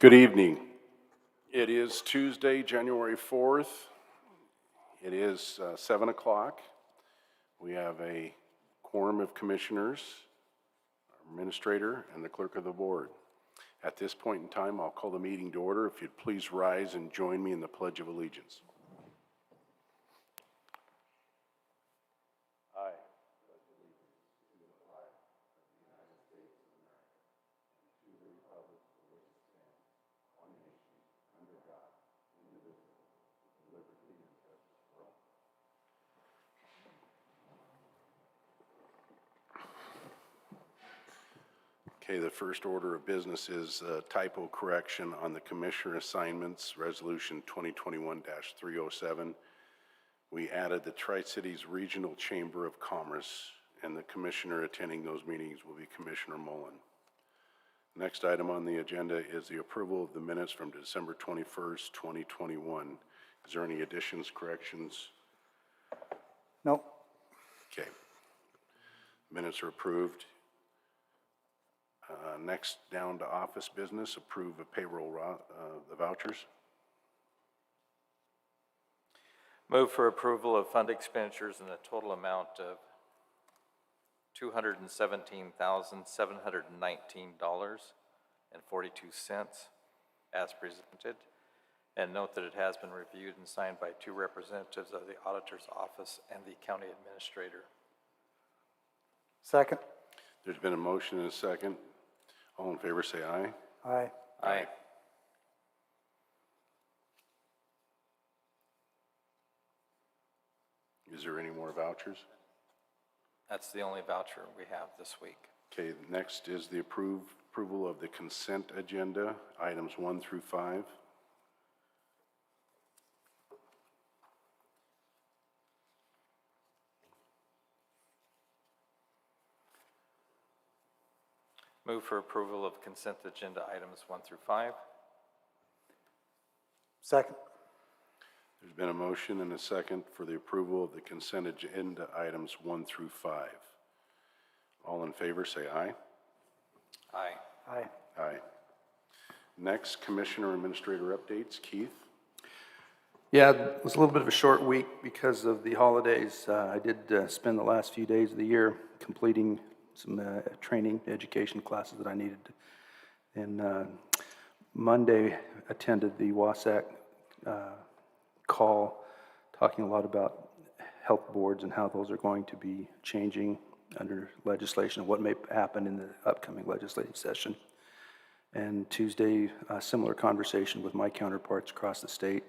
Good evening. It is Tuesday, January 4th. It is 7 o'clock. We have a quorum of commissioners, our administrator, and the clerk of the board. At this point in time, I'll call the meeting to order. If you'd please rise and join me in the Pledge of Allegiance. I pledge allegiance to the flag of the United States of America and to the republic for which it stands, one nation, under God, indivisible, with liberty and justice for all. Okay, the first order of business is typo correction on the commissioner assignments, Resolution 2021-307. We added the Tri-Cities Regional Chamber of Commerce, and the commissioner attending those meetings will be Commissioner Mullen. Next item on the agenda is the approval of the minutes from December 21st, 2021. Is there any additions, corrections? No. Okay. Minutes are approved. Next, down to office business, approve of payroll, the vouchers. Move for approval of fund expenditures in a total amount of $217,719.42 as presented, and note that it has been reviewed and signed by two representatives of the auditor's office and the county administrator. Second. There's been a motion and a second. All in favor say aye. Aye. Aye. Is there any more vouchers? That's the only voucher we have this week. Okay, next is the approval of the consent agenda, items 1 through 5. Move for approval of consent agenda items 1 through 5. Second. There's been a motion and a second for the approval of the consent agenda items 1 through 5. All in favor say aye. Aye. Aye. Aye. Next, Commissioner Administrator updates. Keith? Yeah, it was a little bit of a short week because of the holidays. I did spend the last few days of the year completing some training, education classes that I needed. And Monday, attended the WASAC call, talking a lot about health boards and how those are going to be changing under legislation, what may happen in the upcoming legislative session. And Tuesday, a similar conversation with my counterparts across the state,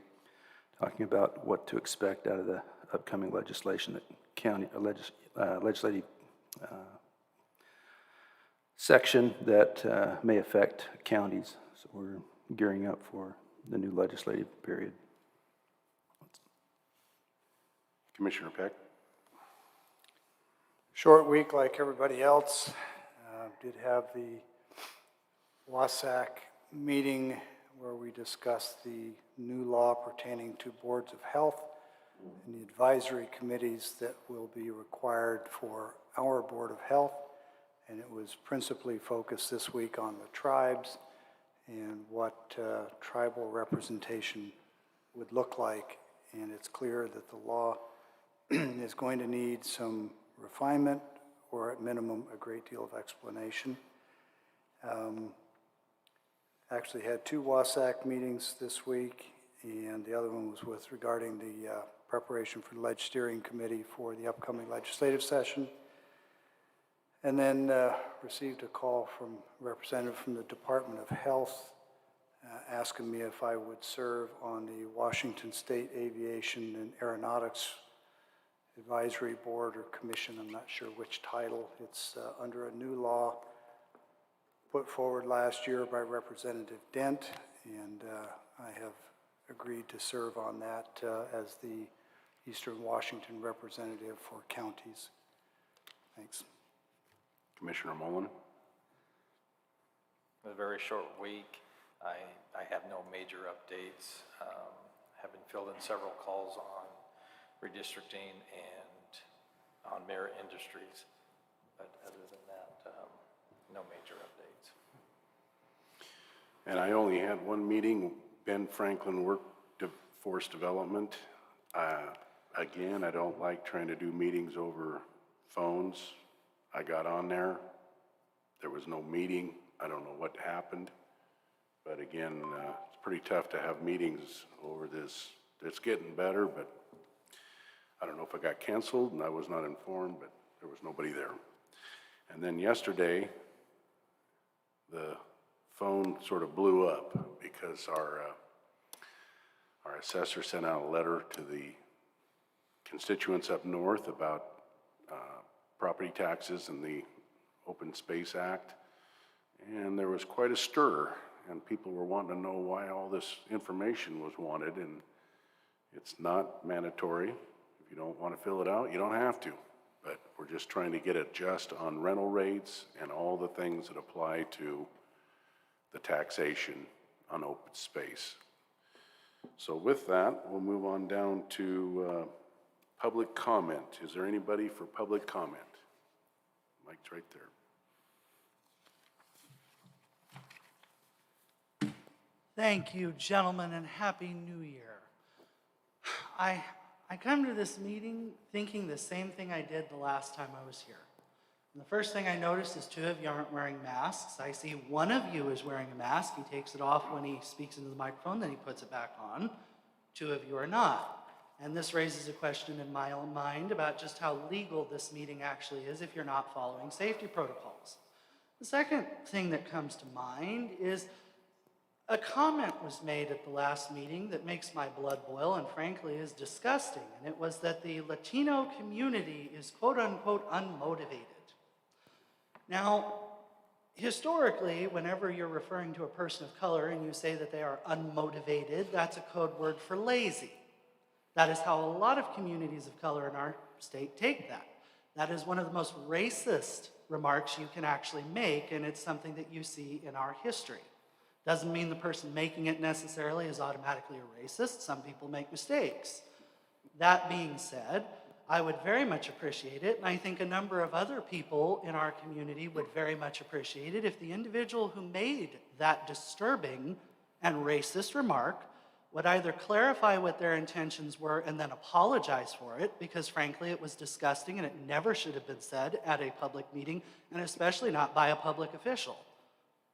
talking about what to expect out of the upcoming legislation that county legislative section that may affect counties. So we're gearing up for the new legislative period. Commissioner Peck? Short week like everybody else. Did have the WASAC meeting where we discussed the new law pertaining to boards of health and the advisory committees that will be required for our Board of Health. And it was principally focused this week on the tribes and what tribal representation would look like. And it's clear that the law is going to need some refinement or at minimum a great deal of explanation. Actually had two WASAC meetings this week, and the other one was regarding the preparation for the Leg Steering Committee for the upcoming legislative session. And then received a call from a representative from the Department of Health asking me if I would serve on the Washington State Aviation and Aeronautics Advisory Board or Commission. I'm not sure which title. It's under a new law put forward last year by Representative Dent, and I have agreed to serve on that as the Eastern Washington representative for counties. Thanks. Commissioner Mullen? A very short week. I have no major updates. Have been filled in several calls on redistricting and on Mirror Industries, but other than that, no major updates. And I only had one meeting, Ben Franklin Workforce Development. Again, I don't like trying to do meetings over phones. I got on there. There was no meeting. I don't know what happened. But again, it's pretty tough to have meetings over this. It's getting better, but I don't know if it got canceled and I was not informed, but there was nobody there. And then yesterday, the phone sort of blew up because our assessor sent out a letter to the constituents up north about property taxes and the Open Space Act. And there was quite a stir, and people were wanting to know why all this information was wanted, and it's not mandatory. If you don't want to fill it out, you don't have to. But we're just trying to get it just on rental rates and all the things that apply to the taxation on open space. So with that, we'll move on down to public comment. Is there anybody for public comment? Mike's right there. Thank you, gentlemen, and Happy New Year. I come to this meeting thinking the same thing I did the last time I was here. And the first thing I noticed is 2 of you aren't wearing masks. I see 1 of you is wearing a mask. He takes it off when he speaks into the microphone, then he puts it back on. 2 of you are not. And this raises a question in my own mind about just how legal this meeting actually is if you're not following safety protocols. The second thing that comes to mind is a comment was made at the last meeting that makes my blood boil and frankly is disgusting, and it was that the Latino community is quote-unquote unmotivated. Now, historically, whenever you're referring to a person of color and you say that they are unmotivated, that's a code word for lazy. That is how a lot of communities of color in our state take that. That is one of the most racist remarks you can actually make, and it's something that you see in our history. Doesn't mean the person making it necessarily is automatically a racist. Some people make mistakes. That being said, I would very much appreciate it, and I think a number of other people in our community would very much appreciate it if the individual who made that disturbing and racist remark would either clarify what their intentions were and then apologize for it, because frankly it was disgusting and it never should have been said at a public meeting, and especially not by a public official.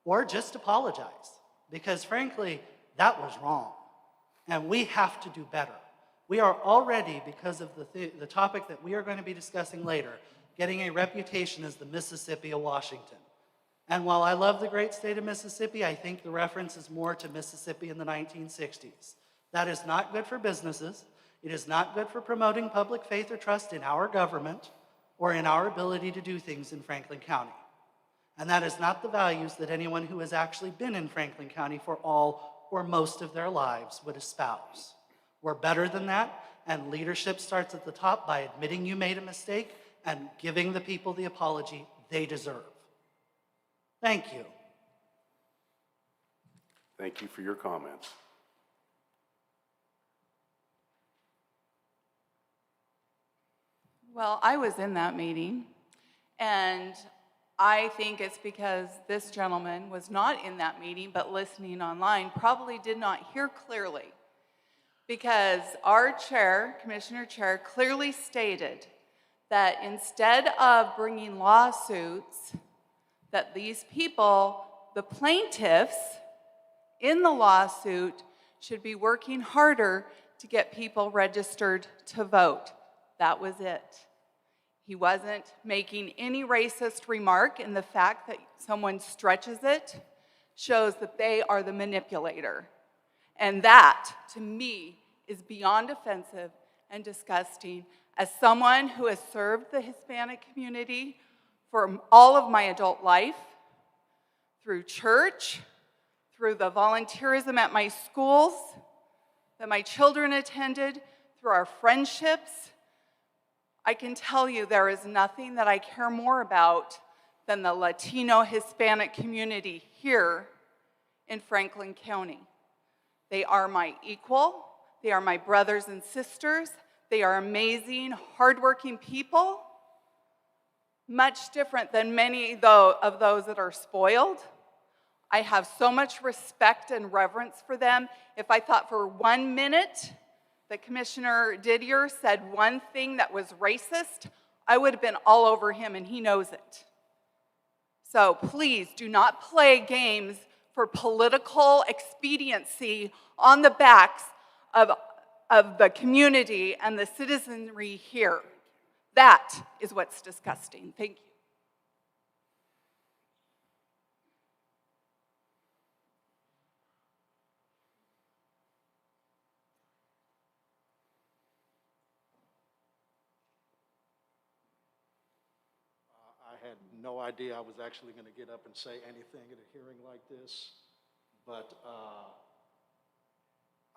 Or just apologize, because frankly, that was wrong, and we have to do better. We are already, because of the topic that we are going to be discussing later, getting a reputation as the Mississippi of Washington. And while I love the great state of Mississippi, I think the reference is more to Mississippi in the 1960s. That is not good for businesses. It is not good for promoting public faith or trust in our government or in our ability to do things in Franklin County. And that is not the values that anyone who has actually been in Franklin County for all or most of their lives would espouse. We're better than that, and leadership starts at the top by admitting you made a mistake and giving the people the apology they deserve. Thank you. Thank you for your comments. Well, I was in that meeting, and I think it's because this gentleman was not in that meeting but listening online, probably did not hear clearly, because our chair, Commissioner Chair, clearly stated that instead of bringing lawsuits, that these people, the plaintiffs in the lawsuit, should be working harder to get people registered to vote. That was it. He wasn't making any racist remark, and the fact that someone stretches it shows that they are the manipulator. And that, to me, is beyond offensive and disgusting. As someone who has served the Hispanic community for all of my adult life, through church, through the volunteerism at my schools that my children attended, through our friendships, I can tell you there is nothing that I care more about than the Latino Hispanic community here in Franklin County. They are my equal, they are my brothers and sisters, they are amazing, hardworking people, much different than many of those that are spoiled. I have so much respect and reverence for them. If I thought for 1 minute that Commissioner Didier said one thing that was racist, I would have been all over him, and he knows it. So please do not play games for political expediency on the backs of the community and the citizenry here. That is what's disgusting. Thank you. I had no idea I was actually going to get up and say anything at a hearing like this, but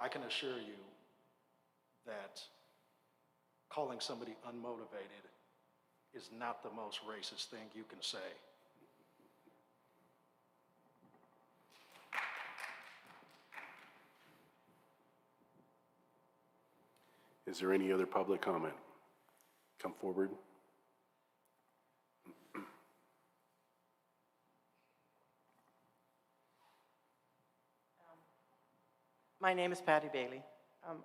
I can assure you that calling somebody unmotivated is not the most racist thing you can say. Is there any other public comment? Come forward. My name is Patty Bailey.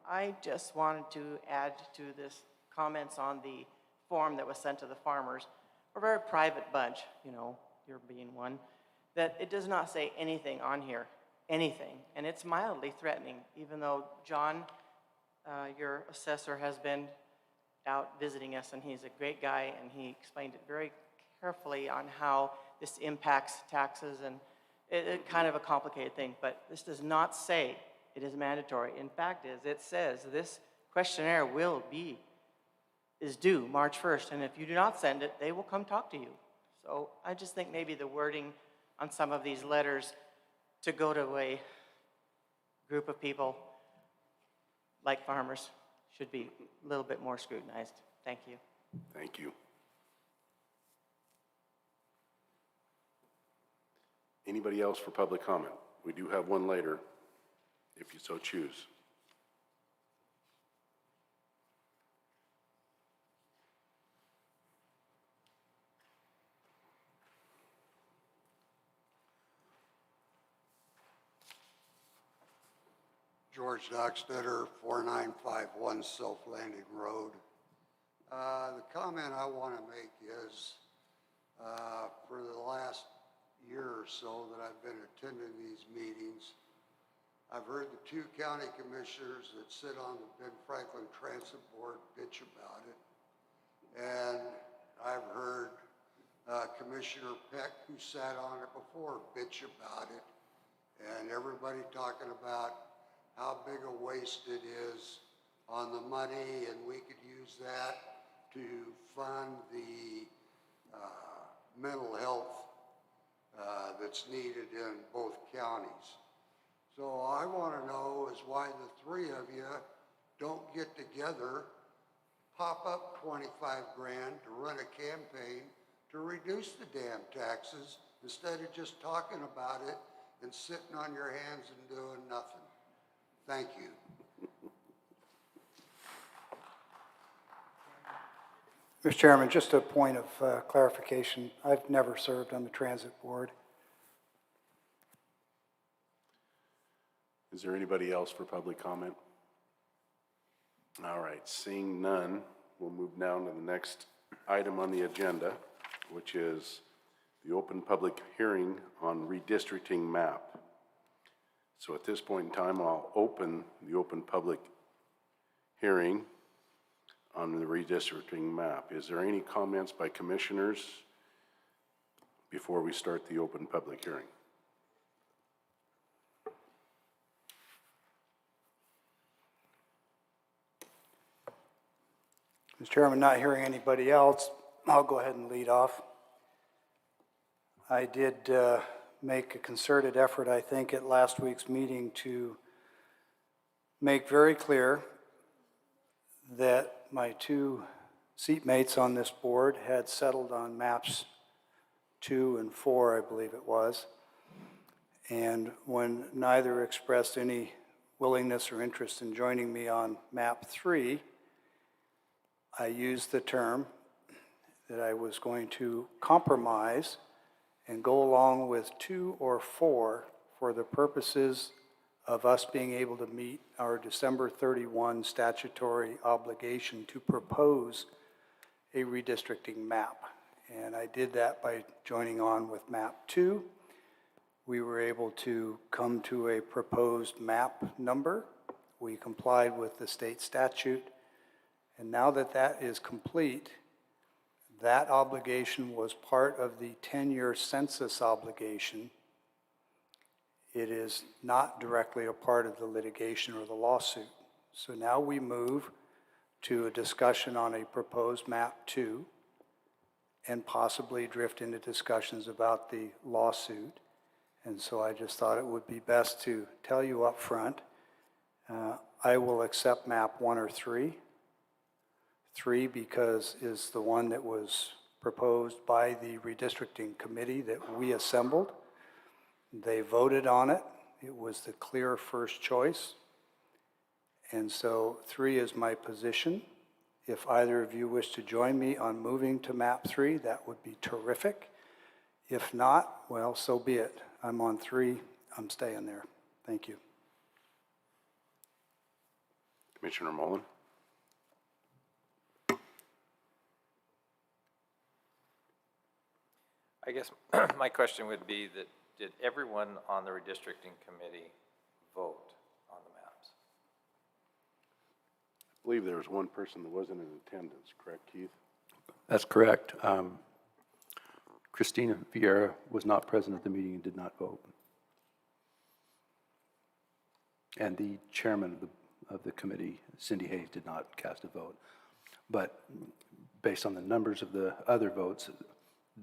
I just wanted to add to this comments on the form that was sent to the farmers. We're a very private bunch, you know, you're being one, that it does not say anything on here, anything. And it's mildly threatening, even though John, your assessor, has been out visiting us, and he's a great guy, and he explained it very carefully on how this impacts taxes, and it's kind of a complicated thing, but this does not say it is mandatory. In fact, it says this questionnaire is due March 1st, and if you do not send it, they will come talk to you. So I just think maybe the wording on some of these letters to go to a group of people like farmers should be a little bit more scrutinized. Thank you. Thank you. Anybody else for public comment? We do have one later, if you so choose. George Dockstetter, 4951 Self Landing Road. The comment I want to make is, for the last year or so that I've been attending these meetings, I've heard the two county commissioners that sit on the Ben Franklin Transit Board bitch about it. And I've heard Commissioner Peck, who sat on it before, bitch about it. And everybody talking about how big a waste it is on the money, and we could use that to fund the mental health that's needed in both counties. So I want to know is why the three of you don't get together, pop up 25 grand to run a campaign to reduce the damn taxes instead of just talking about it and sitting on your hands and doing nothing. Thank you. Mr. Chairman, just a point of clarification. I've never served on the transit board. Is there anybody else for public comment? All right, seeing none, we'll move down to the next item on the agenda, which is the open public hearing on redistricting map. So at this point in time, I'll open the open public hearing on the redistricting map. Is there any comments by commissioners before we start the open public hearing? Mr. Chairman, not hearing anybody else, I'll go ahead and lead off. I did make a concerted effort, I think, at last week's meeting to make very clear that my two seatmates on this board had settled on maps 2 and 4, I believe it was. And when neither expressed any willingness or interest in joining me on map 3, I used the term that I was going to compromise and go along with 2 or 4 for the purposes of us being able to meet our December 31 statutory obligation to propose a redistricting map. And I did that by joining on with map 2. We were able to come to a proposed map number. We complied with the state statute. And now that that is complete, that obligation was part of the 10-year census obligation. It is not directly a part of the litigation or the lawsuit. So now we move to a discussion on a proposed map 2 and possibly drift into discussions about the lawsuit. And so I just thought it would be best to tell you up front, I will accept map 1 or 3. 3 because is the one that was proposed by the redistricting committee that we assembled. They voted on it. It was the clear first choice. And so 3 is my position. If either of you wish to join me on moving to map 3, that would be terrific. If not, well, so be it. I'm on 3. I'm staying there. Thank you. Commissioner Mullen? I guess my question would be that, did everyone on the redistricting committee vote on the maps? I believe there was one person that wasn't in attendance, correct, Keith? That's correct. Christina Vieira was not present at the meeting and did not vote. And the chairman of the committee, Cindy Hayes, did not cast a vote. But based on the numbers of the other votes,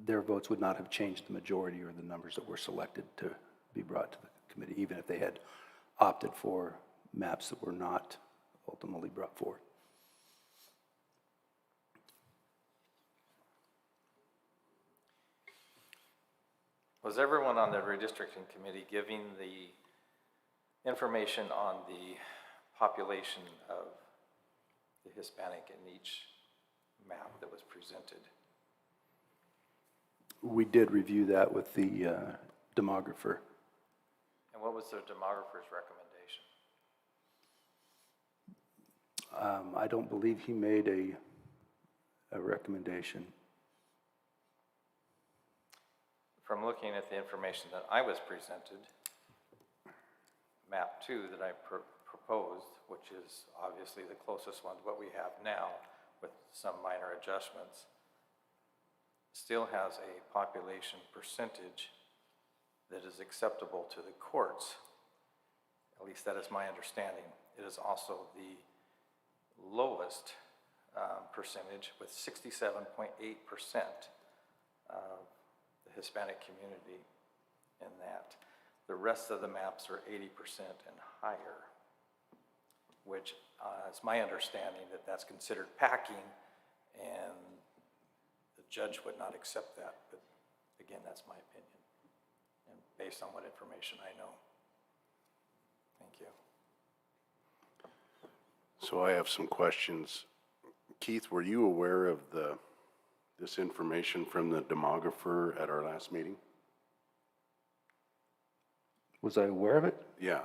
their votes would not have changed the majority or the numbers that were selected to be brought to the committee, even if they had opted for maps that were not ultimately brought forward. Was everyone on the redistricting committee giving the information on the population of the Hispanic in each map that was presented? We did review that with the demographer. And what was the demographer's recommendation? I don't believe he made a recommendation. From looking at the information that I was presented, map 2 that I proposed, which is obviously the closest one to what we have now with some minor adjustments, still has a population percentage that is acceptable to the courts. At least that is my understanding. It is also the lowest percentage with 67.8% of the Hispanic community in that. The rest of the maps are 80% and higher, which is my understanding that that's considered packing, and the judge would not accept that. But again, that's my opinion, and based on what information I know. Thank you. So I have some questions. Keith, were you aware of this information from the demographer at our last meeting? Was I aware of it? Yeah.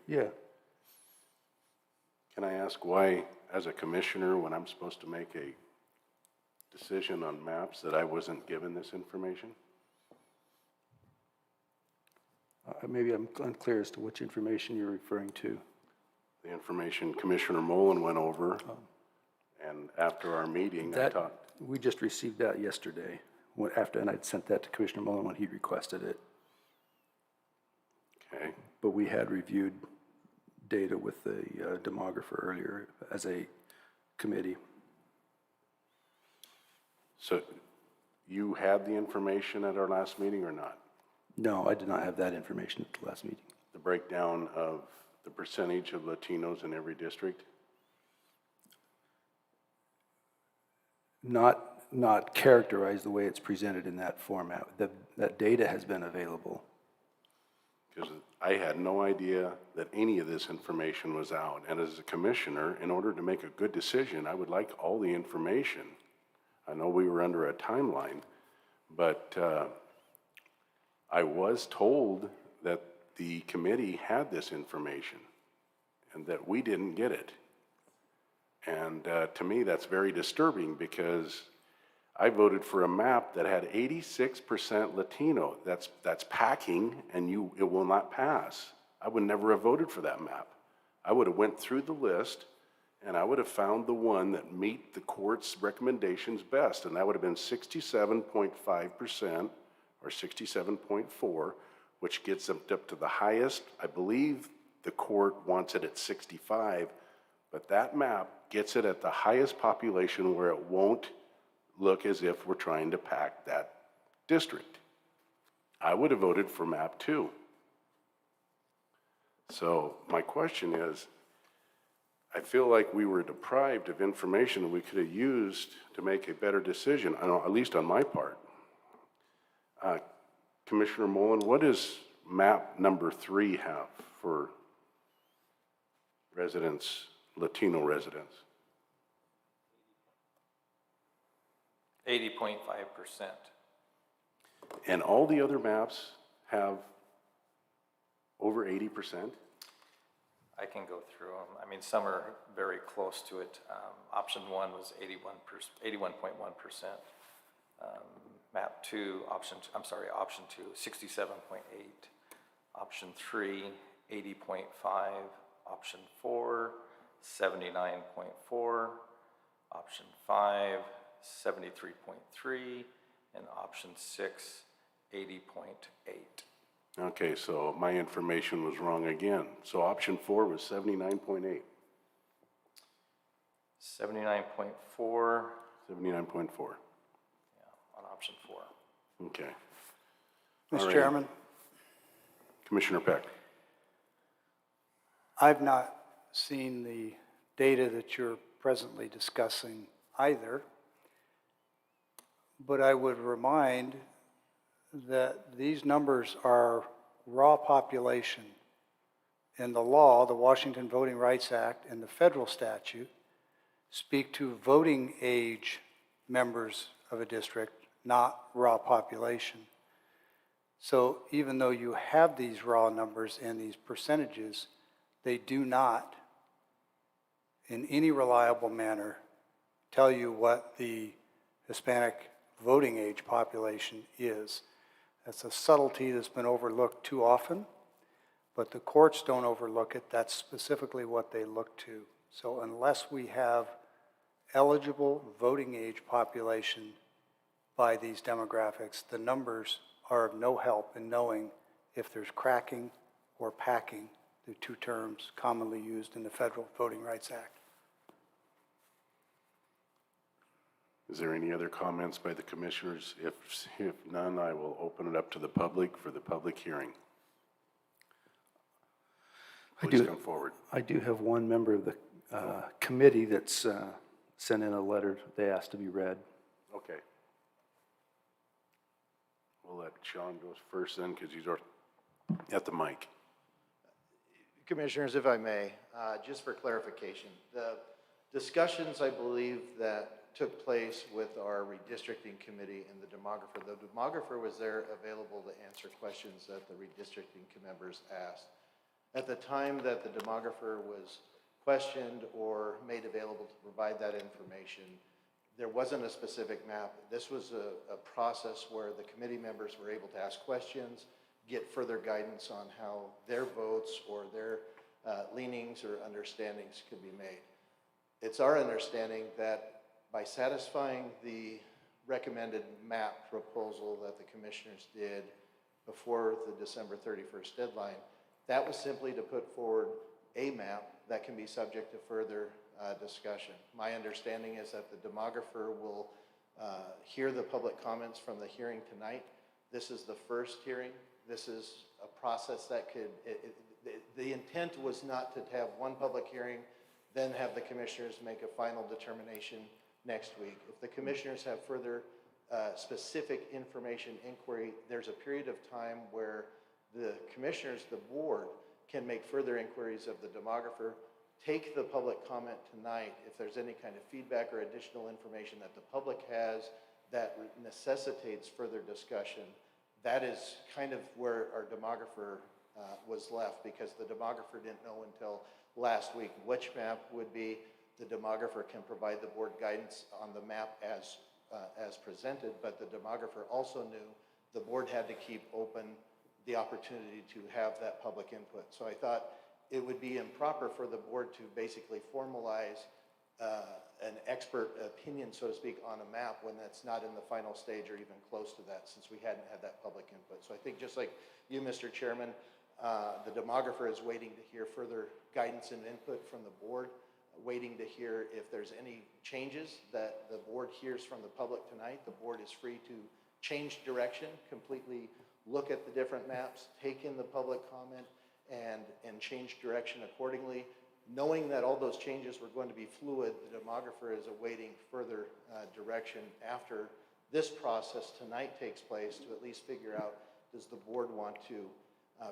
Yeah. Can I ask why, as a commissioner, when I'm supposed to make a decision on maps, that I wasn't given this information? Maybe I'm unclear as to which information you're referring to. The information Commissioner Mullen went over, and after our meeting, I talked. We just received that yesterday, and I'd sent that to Commissioner Mullen when he requested it. Okay. But we had reviewed data with the demographer earlier as a committee. So you had the information at our last meeting or not? No, I did not have that information at the last meeting. The breakdown of the percentage of Latinos in every district? Not characterized the way it's presented in that format. That data has been available. Because I had no idea that any of this information was out. And as a commissioner, in order to make a good decision, I would like all the information. I know we were under a timeline, but I was told that the committee had this information and that we didn't get it. And to me, that's very disturbing because I voted for a map that had 86% Latino. That's packing, and it will not pass. I would never have voted for that map. I would have went through the list, and I would have found the one that meet the court's recommendations best, and that would have been 67.5% or 67.4, which gets them up to the highest. I believe the court wants it at 65, but that map gets it at the highest population where it won't look as if we're trying to pack that district. I would have voted for map 2. So my question is, I feel like we were deprived of information that we could have used to make a better decision, at least on my part. Commissioner Mullen, what does map number 3 have for residents, Latino residents? 80.5%. And all the other maps have over 80%? I can go through them. I mean, some are very close to it. Option 1 was 81.1%. Map 2, option 2, 67.8. Option 3, 80.5. Option 4, 79.4. Option 5, 73.3. And option 6, 80.8. Okay, so my information was wrong again. So option 4 was 79.8. 79.4, 79.4. on option 4. Okay. Mr. All right. Chairman, Commissioner Peck. I've not seen the data that you're presently discussing either, but I would remind that these numbers are raw population. And the law, the Washington Voting Rights Act, and the federal statute speak to voting age members of a district, not raw population. So even though you have these raw numbers and these percentages, they do not, in any reliable manner, tell you what the Hispanic voting age population is. That's a subtlety that's been overlooked too often, but the courts don't overlook it. That's specifically what they look to. So unless we have eligible voting age population by these demographics, the numbers are of no help in knowing if there's cracking or packing, the two terms commonly used in the Federal Voting Rights Act. Is there any other comments by the commissioners? If none, I will open it up to the public for the public hearing. Please come forward. I do have one member of the committee that's sent in a letter they asked to be read. Okay. We'll let Sean go first then because he's at the mic. Commissioners, if I may, just for clarification, the discussions, I believe, that took place with our redistricting committee and the demographer was there available to answer questions that the redistricting members asked. At the time that the demographer was questioned or made available to provide that information, there wasn't a specific map. This was a process where the committee members were able to ask questions, get further guidance on how their votes or their leanings or understandings could be made. It's our understanding that by satisfying the recommended map proposal that the commissioners did before the December 31st deadline, that was simply to put forward a map that can be subject to further discussion. My understanding is that the demographer will hear the public comments from the hearing tonight. This is the first hearing. This is a process that could, the intent was not to have one public hearing, then have the commissioners make a final determination next week. If the commissioners have further specific information inquiry, there's a period of time where the commissioners, the board, can make further inquiries of the demographer, take the public comment tonight if there's any kind of feedback or additional information that the public has that necessitates further discussion, That is kind of where our demographer was left, because the demographer didn't know until last week which map would be. The demographer can provide the board guidance on the map as presented, but the demographer also knew the board had to keep open the opportunity to have that public input. So I thought it would be improper for the board to basically formalize an expert opinion, so to speak, on a map when that's not in the final stage or even close to that, since we hadn't had that public input. So I think just like you, Mr. Chairman, the demographer is waiting to hear further guidance and input from the board, waiting to hear if there's any changes that the board hears from the public tonight. The board is free to change direction, completely look at the different maps, take in the public comment, and change direction accordingly. Knowing that all those changes were going to be fluid, the demographer is awaiting further direction after this process tonight takes place to at least figure out, does the board want to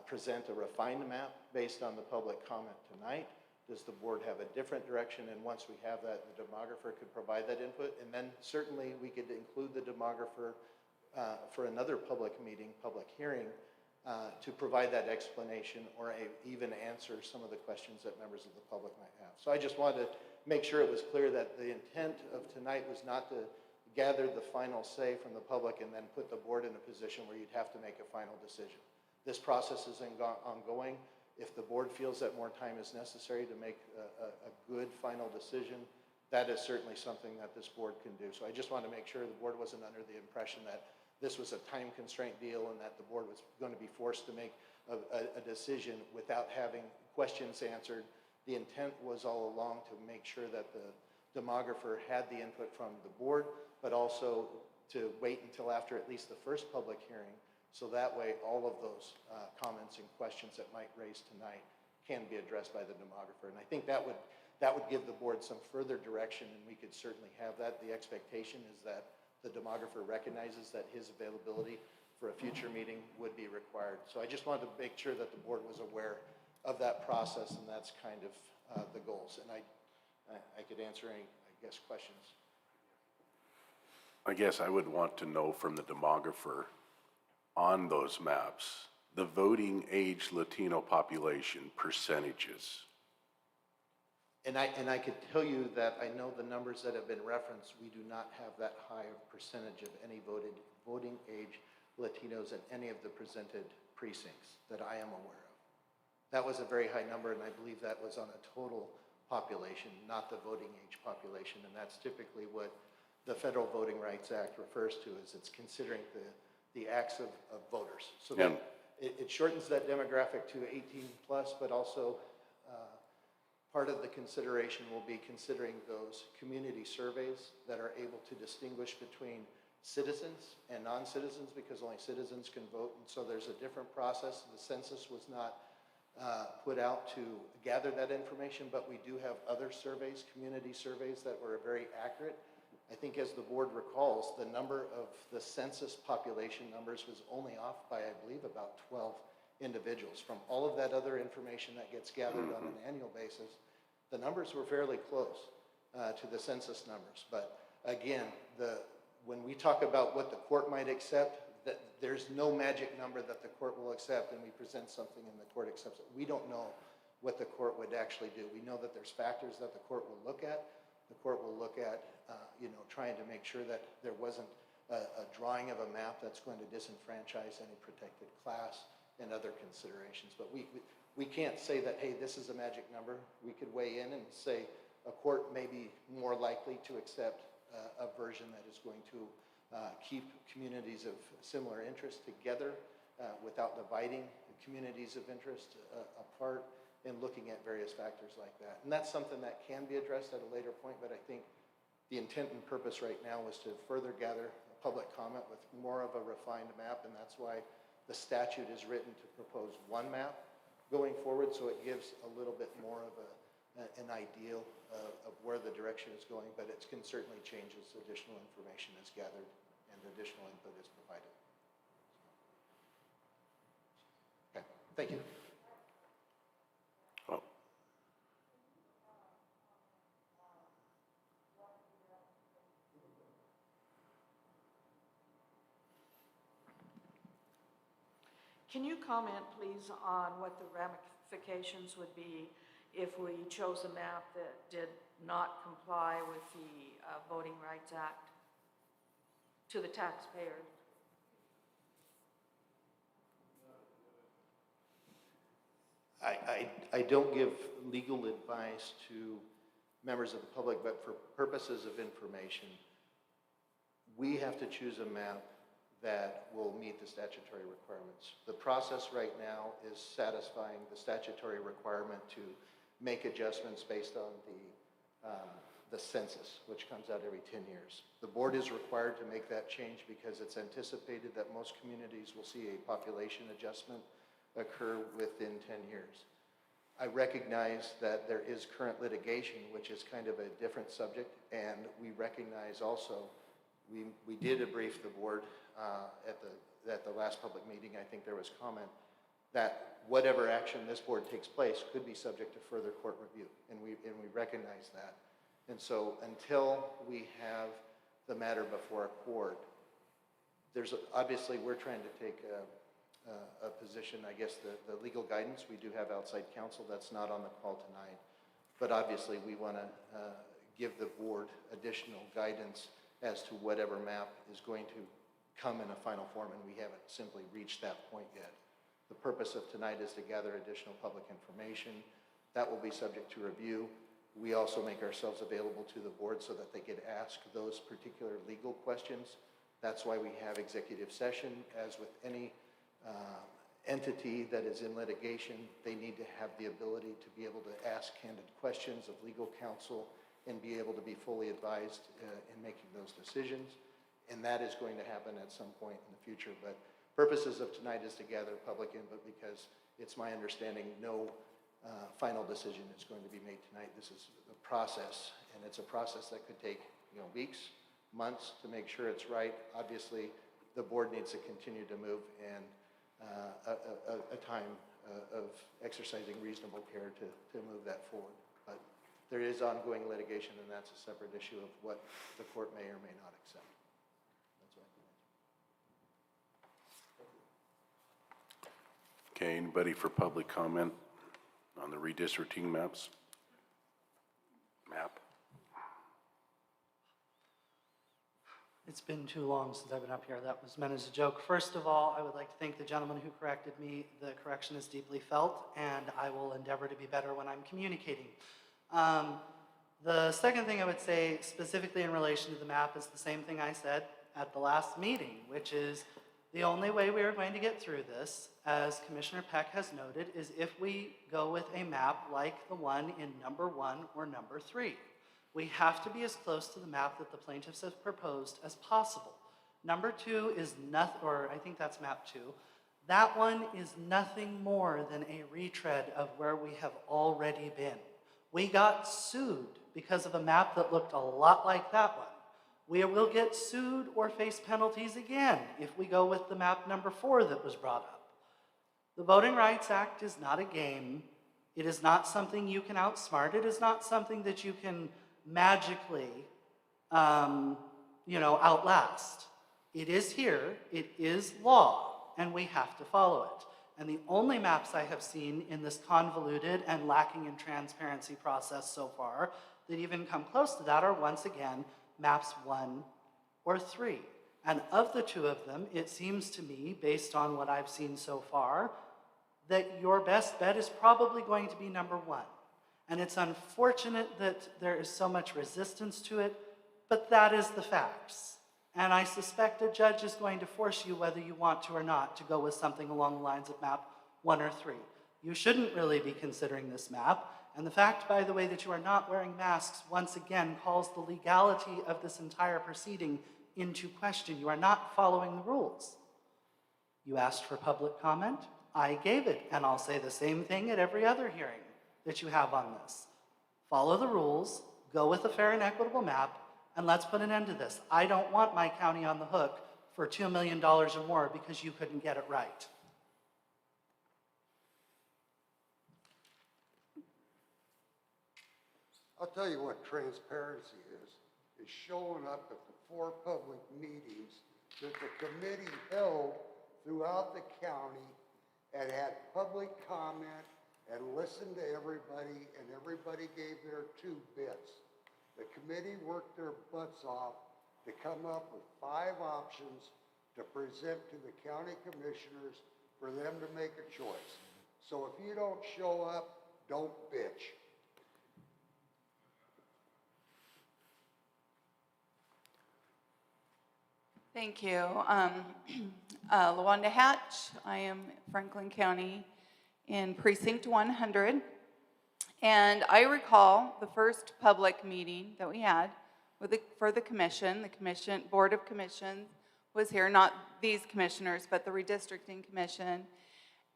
present a refined map based on the public comment tonight? Does the board have a different direction? And once we have that, the demographer could provide that input. And then certainly we could include the demographer for another public meeting, public hearing, to provide that explanation or even answer some of the questions that members of the public might have. So I just wanted to make sure it was clear that the intent of tonight was not to gather the final say from the public and then put the board in a position where you'd have to make a final decision. This process is ongoing. If the board feels that more time is necessary to make a good final decision, that is certainly something that this board can do. So I just want to make sure the board wasn't under the impression that this was a time constraint deal and that the board was going to be forced to make a decision without having questions answered. The intent was all along to make sure that the demographer had the input from the board, but also to wait until after at least the first public hearing, so that way all of those comments and questions that might raise tonight can be addressed by the demographer. And I think that would give the board some further direction, and we could certainly have that. The expectation is that the demographer recognizes that his availability for a future meeting would be required. So I just wanted to make sure that the board was aware of that process, and that's kind of the goals. And I could answer any, I guess, questions. I guess I would want to know from the demographer on those maps, the voting age Latino population percentages. And I could tell you that I know the numbers that have been referenced, we do not have that high of percentage of any voting age Latinos in any of the presented precincts that I am aware of. That was a very high number, and I believe that was on a total population, not the voting age population, and that's typically what the Federal Voting Rights Act refers to, as it's considering the acts of voters. So that it shortens that demographic to 18 plus, but also part of the consideration will be considering those community surveys that are able to distinguish between citizens and non-citizens, because only citizens can vote. And so there's a different process. The census was not put out to gather that information, but we do have other surveys, community surveys, that were very accurate. I think, as the board recalls, the number of the census population numbers was only off by, I believe, about 12 individuals. From all of that other information that gets gathered on an annual basis, the numbers were fairly close to the census numbers. But again, when we talk about what the court might accept, there's no magic number that the court will accept, and we present something and the court accepts it. We don't know what the court would actually do. We know that there's factors that the court will look at. The court will look at, trying to make sure that there wasn't a drawing of a map that's going to disenfranchise any protected class and other considerations. But we can't say that, hey, this is a magic number. We could weigh in and say a court may be more likely to accept a version that is going to keep communities of similar interest together without dividing communities of interest apart, and looking at various factors like that. And that's something that can be addressed at a later point, but I think the intent and purpose right now is to further gather public comment with more of a refined map, and that's why the statute is written to propose one map going forward, so it gives a little bit more of an ideal of where the direction is going, but it can certainly change as additional information is gathered and additional input is provided. Okay, thank you. Oh. Can you comment, please, on what the ramifications would be if we chose a map that did not comply with the Voting Rights Act to the taxpayers? I don't give legal advice to members of the public, but for purposes of information, we have to choose a map that will meet the statutory requirements. The process right now is satisfying the statutory requirement to make adjustments based on the census, which comes out every 10 years. The board is required to make that change because it's anticipated that most communities will see a population adjustment occur within 10 years. I recognize that there is current litigation, which is kind of a different subject, and we recognize also, we did brief the board at the last public meeting. I think there was comment that whatever action this board takes place could be subject to further court review, and we recognize that. And so until we have the matter before a court, obviously we're trying to take a position, I guess the legal guidance, we do have outside counsel that's not on the call tonight, but obviously we want to give the board additional guidance as to whatever map is going to come in a final form, and we haven't simply reached that point yet. The purpose of tonight is to gather additional public information. That will be subject to review. We also make ourselves available to the board so that they could ask those particular legal questions. That's why we have executive session. As with any entity that is in litigation, they need to have the ability to be able to ask candid questions of legal counsel and be able to be fully advised in making those decisions. And that is going to happen at some point in the future. But purposes of tonight is to gather public input because it's my understanding no final decision is going to be made tonight. This is a process, and it's a process that could take weeks, months to make sure it's right. Obviously, the board needs to continue to move, and a time of exercising reasonable care to move that forward. But there is ongoing litigation, and that's a separate issue of what the court may or may not accept. That's what I can answer. Okay, anybody for public comment on the redistricting map? It's been too long since I've been up here. That was meant as a joke. First of all, I would like to thank the gentleman who corrected me. The correction is deeply felt, and I will endeavor to be better when I'm communicating. The second thing I would say specifically in relation to the map is the same thing I said at the last meeting, which is the only way we are going to get through this, as Commissioner Peck has noted, is if we go with a map like the one in number 1 or number 3. We have to be as close to the map that the plaintiffs have proposed as possible. Number 2 is nothing, or I think that's map 2. That one is nothing more than a retread of where we have already been. We got sued because of a map that looked a lot like that one. We will get sued or face penalties again if we go with the map number 4 that was brought up. The Voting Rights Act is not a game. It is not something you can outsmart. It is not something that you can magically, outlast. It is here, it is law, and we have to follow it. And the only maps I have seen in this convoluted and lacking in transparency process so far that even come close to that are, once again, maps 1 or 3. And of the 2 of them, it seems to me, based on what I've seen so far, that your best bet is probably going to be number 1. And it's unfortunate that there is so much resistance to it, but that is the facts. And I suspect a judge is going to force you, whether you want to or not, to go with something along the lines of map 1 or 3. You shouldn't really be considering this map. And the fact, by the way, that you are not wearing masks, once again, calls the legality of this entire proceeding into question. You are not following the rules. You asked for public comment. I gave it, and I'll say the same thing at every other hearing that you have on this. Follow the rules, go with a fair and equitable map, and let's put an end to this. I don't want my county on the hook for $2 million or more because you couldn't get it right. I'll tell you what transparency is showing up at the 4 public meetings that the committee held throughout the county and had public comment and listened to everybody, and everybody gave their 2 bits. The committee worked their butts off to come up with 5 options to present to the county commissioners for them to make a choice. So if you don't show up, don't bitch. Thank you. LaWanda Hatch, I am Franklin County in Precinct 100. And I recall the first public meeting that we had for the commission, Board of Commissions was here, not these commissioners, but the Redistricting Commission.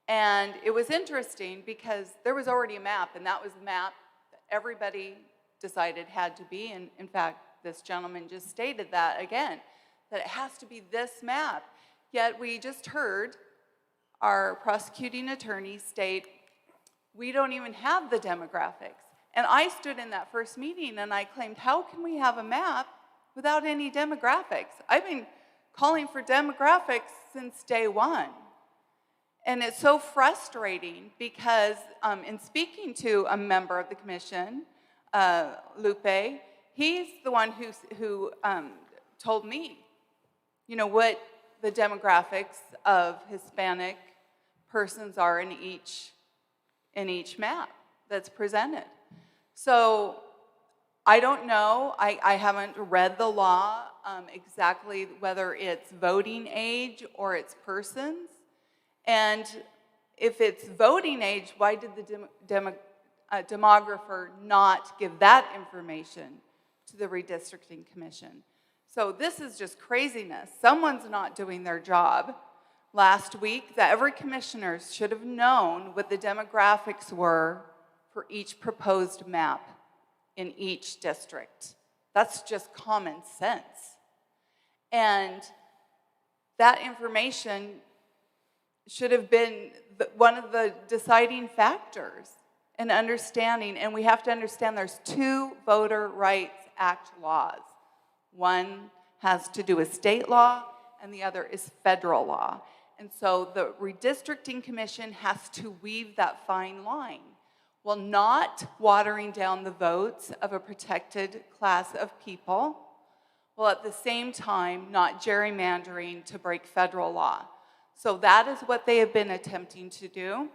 And it was interesting because there was already a map, and that was the map that everybody decided had to be. And in fact, this gentleman just stated that again, that it has to be this map. Yet we just heard our prosecuting attorney state, we don't even have the demographics. And I stood in that first meeting and I claimed, how can we have a map without any demographics? I've been calling for demographics since day one. And it's so frustrating because in speaking to a member of the commission, Lupe, he's the one who told me, you know, what the demographics of Hispanic persons are in each map that's presented. So I don't know, I haven't read the law exactly whether it's voting age or it's persons. And if it's voting age, why did the demographer not give that information to the Redistricting Commission? So this is just craziness. Someone's not doing their job. Last week, that every commissioner should have known what the demographics were for each proposed map in each district. That's just common sense. And that information should have been one of the deciding factors in understanding, and we have to understand there's 2 Voter Rights Act laws. One has to do with state law, and the other is federal law. And so the Redistricting Commission has to weave that fine line, while not watering down the votes of a protected class of people, while at the same time not gerrymandering to break federal law. So that is what they have been attempting to do.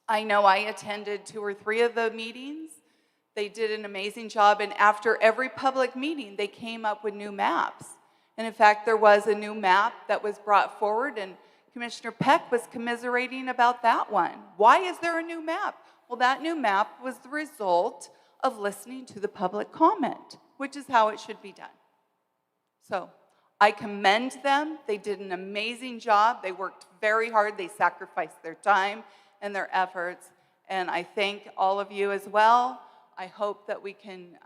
I know I attended 2 or 3 of the meetings. They did an amazing job, and after every public meeting, they came up with new maps. And in fact, there was a new map that was brought forward, and Commissioner Peck was commiserating about that one. Why is there a new map? Well, that new map was the result of listening to the public comment, which is how it should be done. So I commend them. They did an amazing job. They worked very hard. They sacrificed their time and their efforts. And I thank all of you as well. I hope that we can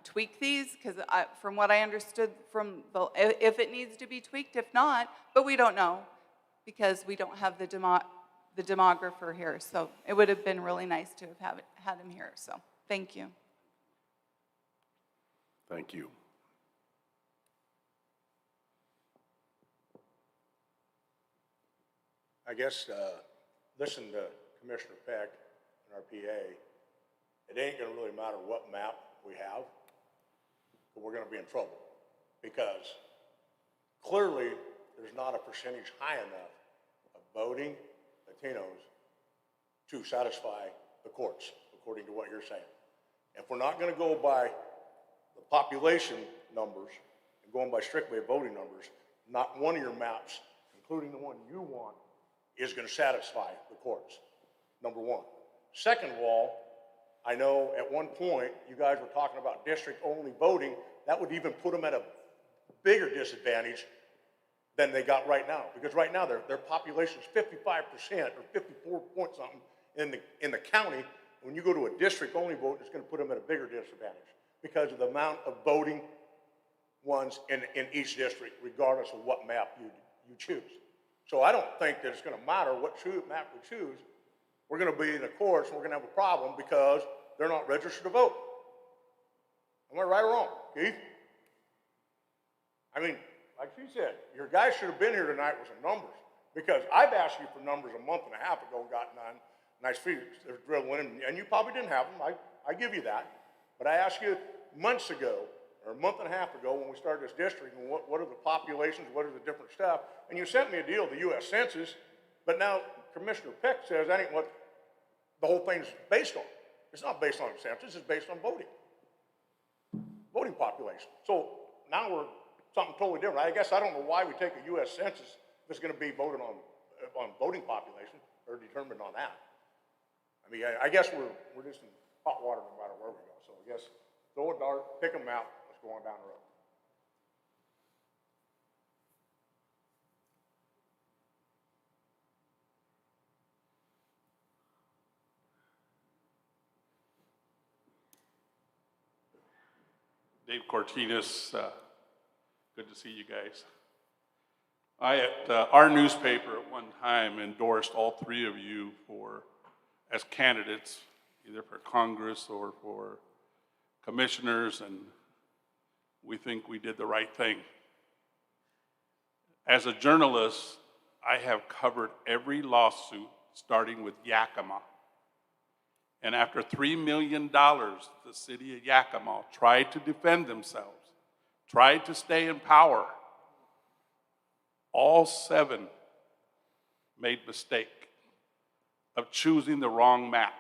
tweak these, because from what I understood if it needs to be tweaked, if not, but we don't know, because we don't have the demographer here. So it would have been really nice to have had him here. So thank you. Thank you. I guess, listen to Commissioner Peck and our PA. It ain't gonna really matter what map we have, but we're gonna be in trouble, because clearly there's not a percentage high enough of voting Latinos to satisfy the courts, according to what you're saying. If we're not gonna go by the population numbers and going by strictly voting numbers, not one of your maps, including the one you want, is gonna satisfy the courts, number one. Second of all, I know at one point you guys were talking about district-only voting. That would even put them at a bigger disadvantage than they got right now, because right now their population is 55% or 54 point something in the county. When you go to a district-only vote, it's going to put them at a bigger disadvantage because of the amount of voting ones in each district, regardless of what map you choose. So I don't think that it's going to matter what map we choose. We're going to be in the courts, and we're going to have a problem because they're not registered to vote. Am I right or wrong, Keith? I mean, like she said, your guys should have been here tonight with some numbers, Because I've asked you for numbers a month and a half ago and got none, and I figured they're drilling, and you probably didn't have them, I give you that. But I asked you months ago, or a month and a half ago, when we started this district, and what are the populations, what are the different stuff, and you sent me a deal, the US Census, but now Commissioner Peck says that ain't what the whole thing's based on. It's not based on census, it's based on voting population. So now we're something totally different. I guess I don't know why we take a US Census if it's gonna be voted on voting population, or determined on that. I mean, I guess we're just in hot water no matter where we go. So I guess throw a dart, pick them out, let's go on down the road. Dave Cortinas, good to see you guys. Our newspaper at one time endorsed all three of you as candidates, either for Congress or for commissioners, and we think we did the right thing. As a journalist, I have covered every lawsuit starting with Yakima. And after $3 million, the city of Yakima tried to defend themselves, tried to stay in power. All 7 made mistake of choosing the wrong map.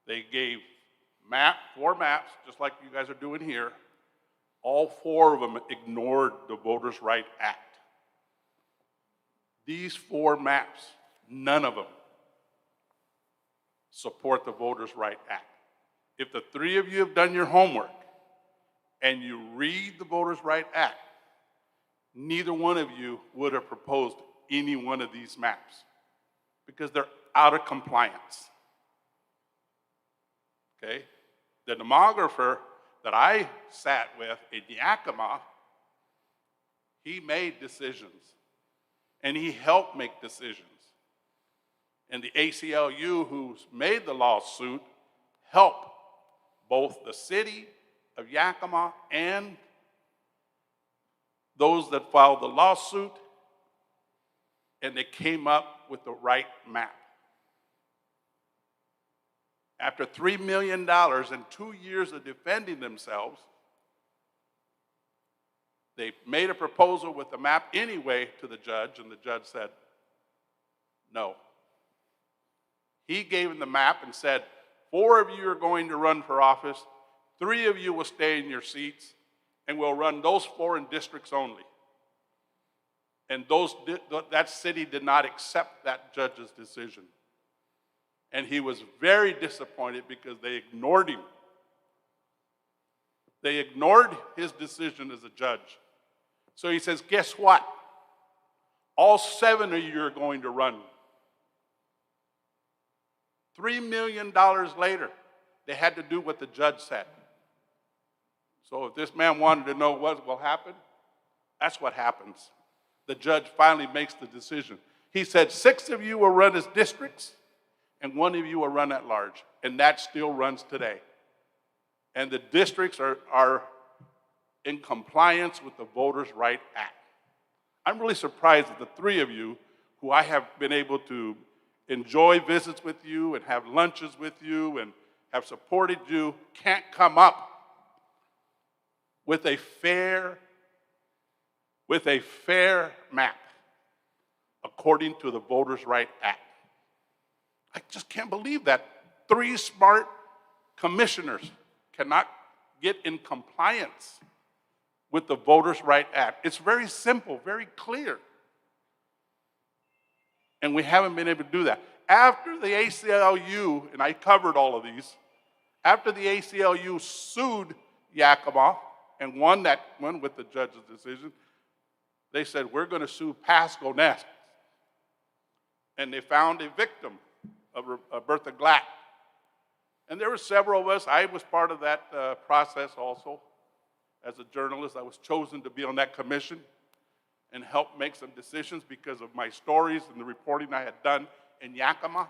They gave 4 maps, just like you guys are doing here. All 4 of them ignored the Voters' Right Act. These 4 maps, none of them support the Voters' Right Act. If the 3 of you have done your homework and you read the Voters' Right Act, neither one of you would have proposed any one of these maps because they're out of compliance. Okay? The demographer that I sat with in Yakima, he made decisions and he helped make decisions. And the ACLU, who's made the lawsuit, helped both the city of Yakima and those that filed the lawsuit, and they came up with the right map. After $3 million and 2 years of defending themselves, they made a proposal with the map anyway to the judge, and the judge said, no. He gave him the map and said, 4 of you are going to run for office, 3 of you will stay in your seats, and we'll run those 4 in districts only. And that city did not accept that judge's decision. And he was very disappointed because they ignored him. They ignored his decision as a judge. So he says, guess what? All 7 of you are going to run. $3 million later, they had to do what the judge said. So if this man wanted to know what will happen, that's what happens. The judge finally makes the decision. He said 6 of you will run as districts and 1 of you will run at large. And that still runs today. And the districts are in compliance with the Voters' Right Act. I'm really surprised that the 3 of you, who I have been able to enjoy visits with you and have lunches with you and have supported you, can't come up with a fair map according to the Voters' Right Act. I just can't believe that 3 smart commissioners cannot get in compliance with the Voters' Right Act. It's very simple, very clear. And we haven't been able to do that. After the ACLU, and I covered all of these, after the ACLU sued Yakima and won with the judge's decision, they said, we're going to sue Pasco next. And they found a victim of Bertha Glatt. And there were several of us. I was part of that process also. As a journalist, I was chosen to be on that commission and help make some decisions because of my stories and the reporting I had done in Yakima.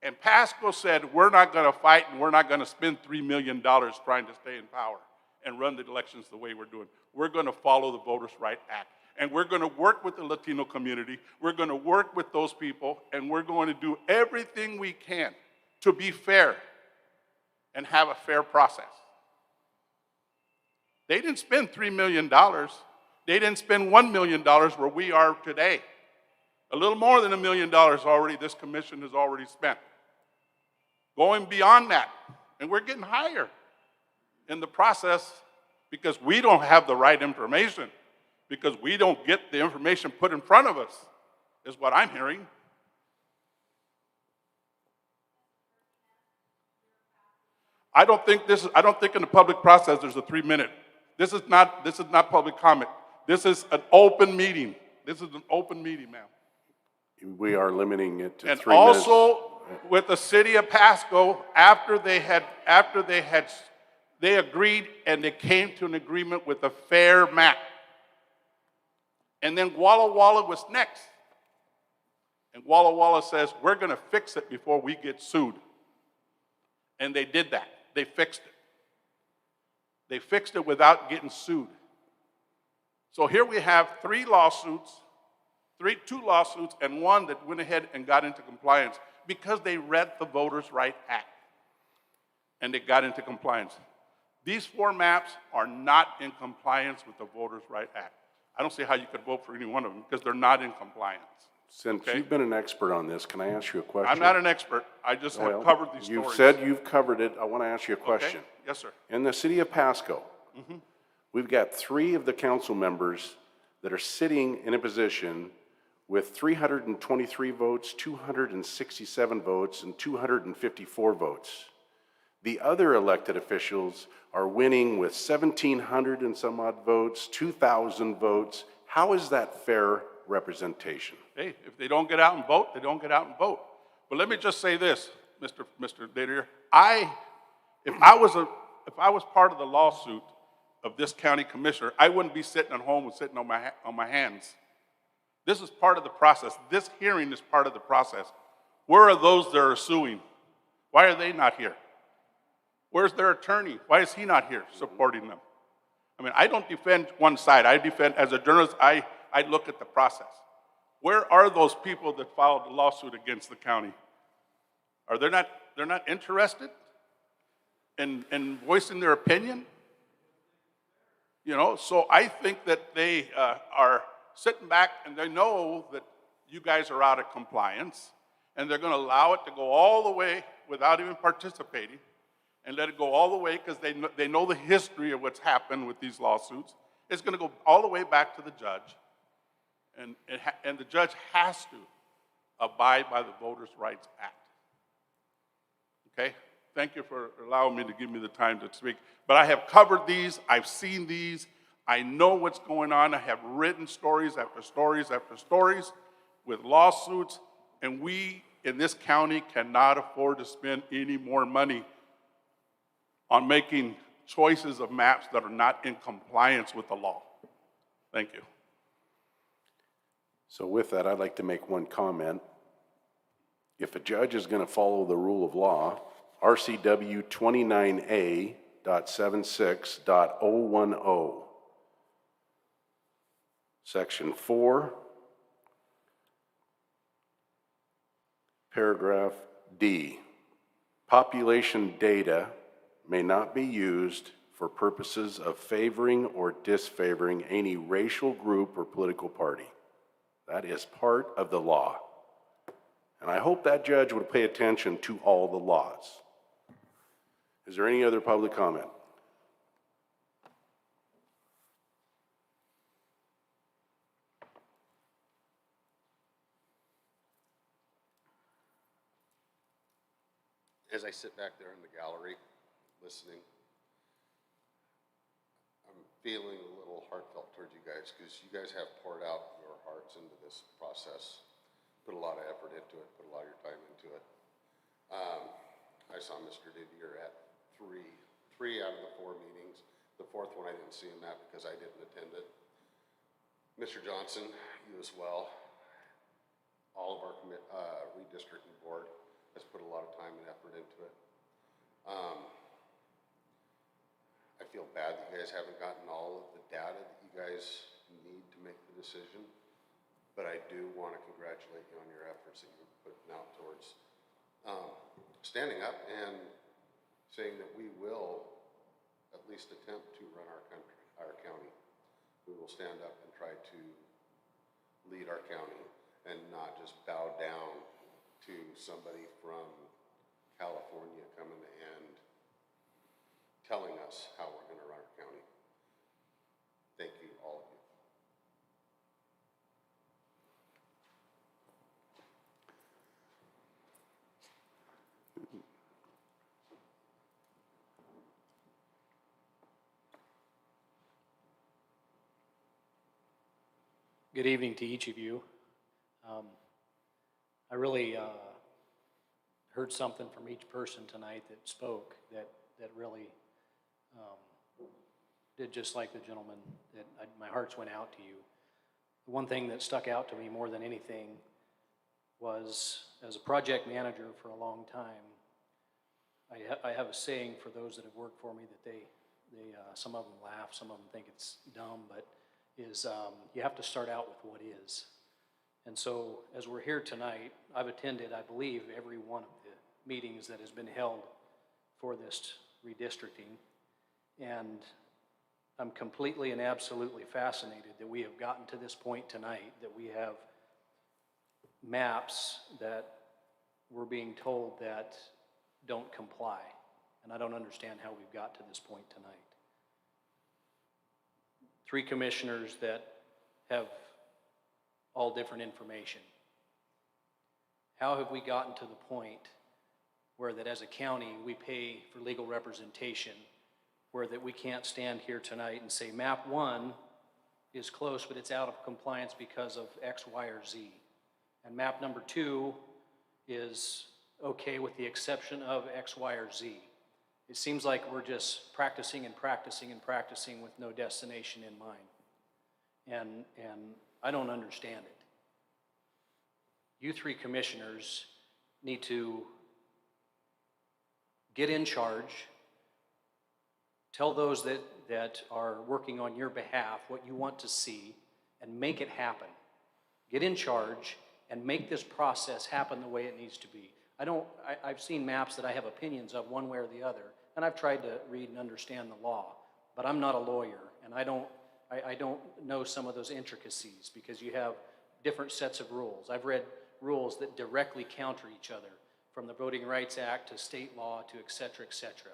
And Pasco said, we're not going to fight and we're not going to spend $3 million trying to stay in power and run the elections the way we're doing. We're going to follow the Voters' Right Act. And we're going to work with the Latino community. We're going to work with those people, and we're going to do everything we can to be fair and have a fair process. They didn't spend $3 million. They didn't spend $1 million where we are today. A little more than $1 million already this commission has already spent. Going beyond that, and we're getting higher in the process because we don't have the right information, because we don't get the information put in front of us, is what I'm hearing. I don't think in the public process there's a 3-minute. This is not public comment. This is an open meeting. This is an open meeting, ma'am. We are limiting it to 3 And minutes. also with the city of Pasco, after they agreed and they came to an agreement with a fair map. And then Walla Walla was next. And Walla Walla says, we're going to fix it before we get sued. And they did that. They fixed it. They fixed it without getting sued. So here we have 2 lawsuits, and one that went ahead and got into compliance because they read the Voters' Right Act. And they got into compliance. These 4 maps are not in compliance with the Voters' Right Act. I don't see how you could vote for any one of them because they're not in compliance. Since Okay? you've been an expert on this, can I ask you a question? I'm not an expert. I just have covered these stories. You've said you've covered it. I want to ask you a question. Okay? Yes, sir. In the city of Pasco, we've got 3 of the council members that are sitting in a position with 323 votes, 267 votes, and 254 votes. The other elected officials are winning with 1,700 and some odd votes, 2,000 votes. How is that fair representation? Hey, if they don't get out and vote, they don't get out and vote. But let me just say this, Mr. Didier. If I was part of the lawsuit of this county commissioner, I wouldn't be sitting at home and sitting on my hands. This is part of the process. This hearing is part of the process. Where are those that are suing? Why are they not here? Where's their attorney? Why is he not here supporting them? I mean, I don't defend one side. I defend, as a journalist, I look at the process. Where are those people that filed the lawsuit against the county? Are they're not interested in voicing their opinion? You know, so I think that they are sitting back and they know that you guys are out of compliance and they're going to allow it to go all the way without even participating and let it go all the way because they know the history of what's happened with these lawsuits. It's going to go all the way back to the judge, and the judge has to abide by the Voters' Rights Act. Okay? Thank you for allowing me to give me the time to speak. But I have covered these. I've seen these. I know what's going on. I have written stories after stories after stories with lawsuits, and we in this county cannot afford to spend any more money on making choices of maps that are not in compliance with the law. Thank you. So with that, I'd like to make one comment. If a judge is going to follow the rule of law, RCW 29A.76.010, Section 4, Paragraph D, population data may not be used for purposes of favoring or disfavoring any racial group or political party. That is part of the law. And I hope that judge would pay attention to all the laws. Is there any other public comment? As I sit back there in the gallery, listening, I'm feeling a little heartfelt towards you guys because you guys have poured out your hearts into this process, put a lot of effort into it, put a lot of your time into it. I saw Mr. Didier at three out of the 4 meetings. The 4th one I didn't see him at because I didn't attend it. Mr. Johnson, you as well. All of our redistricting board has put a lot of time and effort into it. I feel bad that you guys haven't gotten all of the data that you guys need to make the decision. But I do want to congratulate you on your efforts that you're putting out towards standing up and saying that we will at least attempt to run our county. We will stand up and try to lead our county and not just bow down to somebody from California coming and telling us how we're going to run our county. Thank you, all of you. Good evening to each of you. I really heard something from each person tonight that spoke that really did just like the gentleman, my hearts went out to you. The one thing that stuck out to me more than anything was, as a project manager for a long time, I have a saying for those that have worked for me that they some of them laugh, some of them think it's dumb, but is you have to start out with what is. And so as we're here tonight, I've attended, I believe, every one of the meetings that has been held for this redistricting. And I'm completely and absolutely fascinated that we have gotten to this point tonight, that we have maps that we're being told that don't comply. And I don't understand how we've got to this point tonight. 3 commissioners that have all different information. How have we gotten to the point where that as a county we pay for legal representation, where that we can't stand here tonight and say map 1 is close but it's out of compliance because of X, Y, or Z, and map number 2 is okay with the exception of X, Y, or Z. It seems like we're just practicing and practicing and practicing with no destination in mind. And I don't understand it. You 3 commissioners need to get in charge, tell those that are working on your behalf what you want to see, and make it happen. Get in charge and make this process happen the way it needs to be. I've seen maps that I have opinions of one way or the other, and I've tried to read and understand the law, but I'm not a lawyer, and I don't know some of those intricacies because you have different sets of rules. I've read rules that directly counter each other, from the Voting Rights Act to state law to et cetera, et cetera.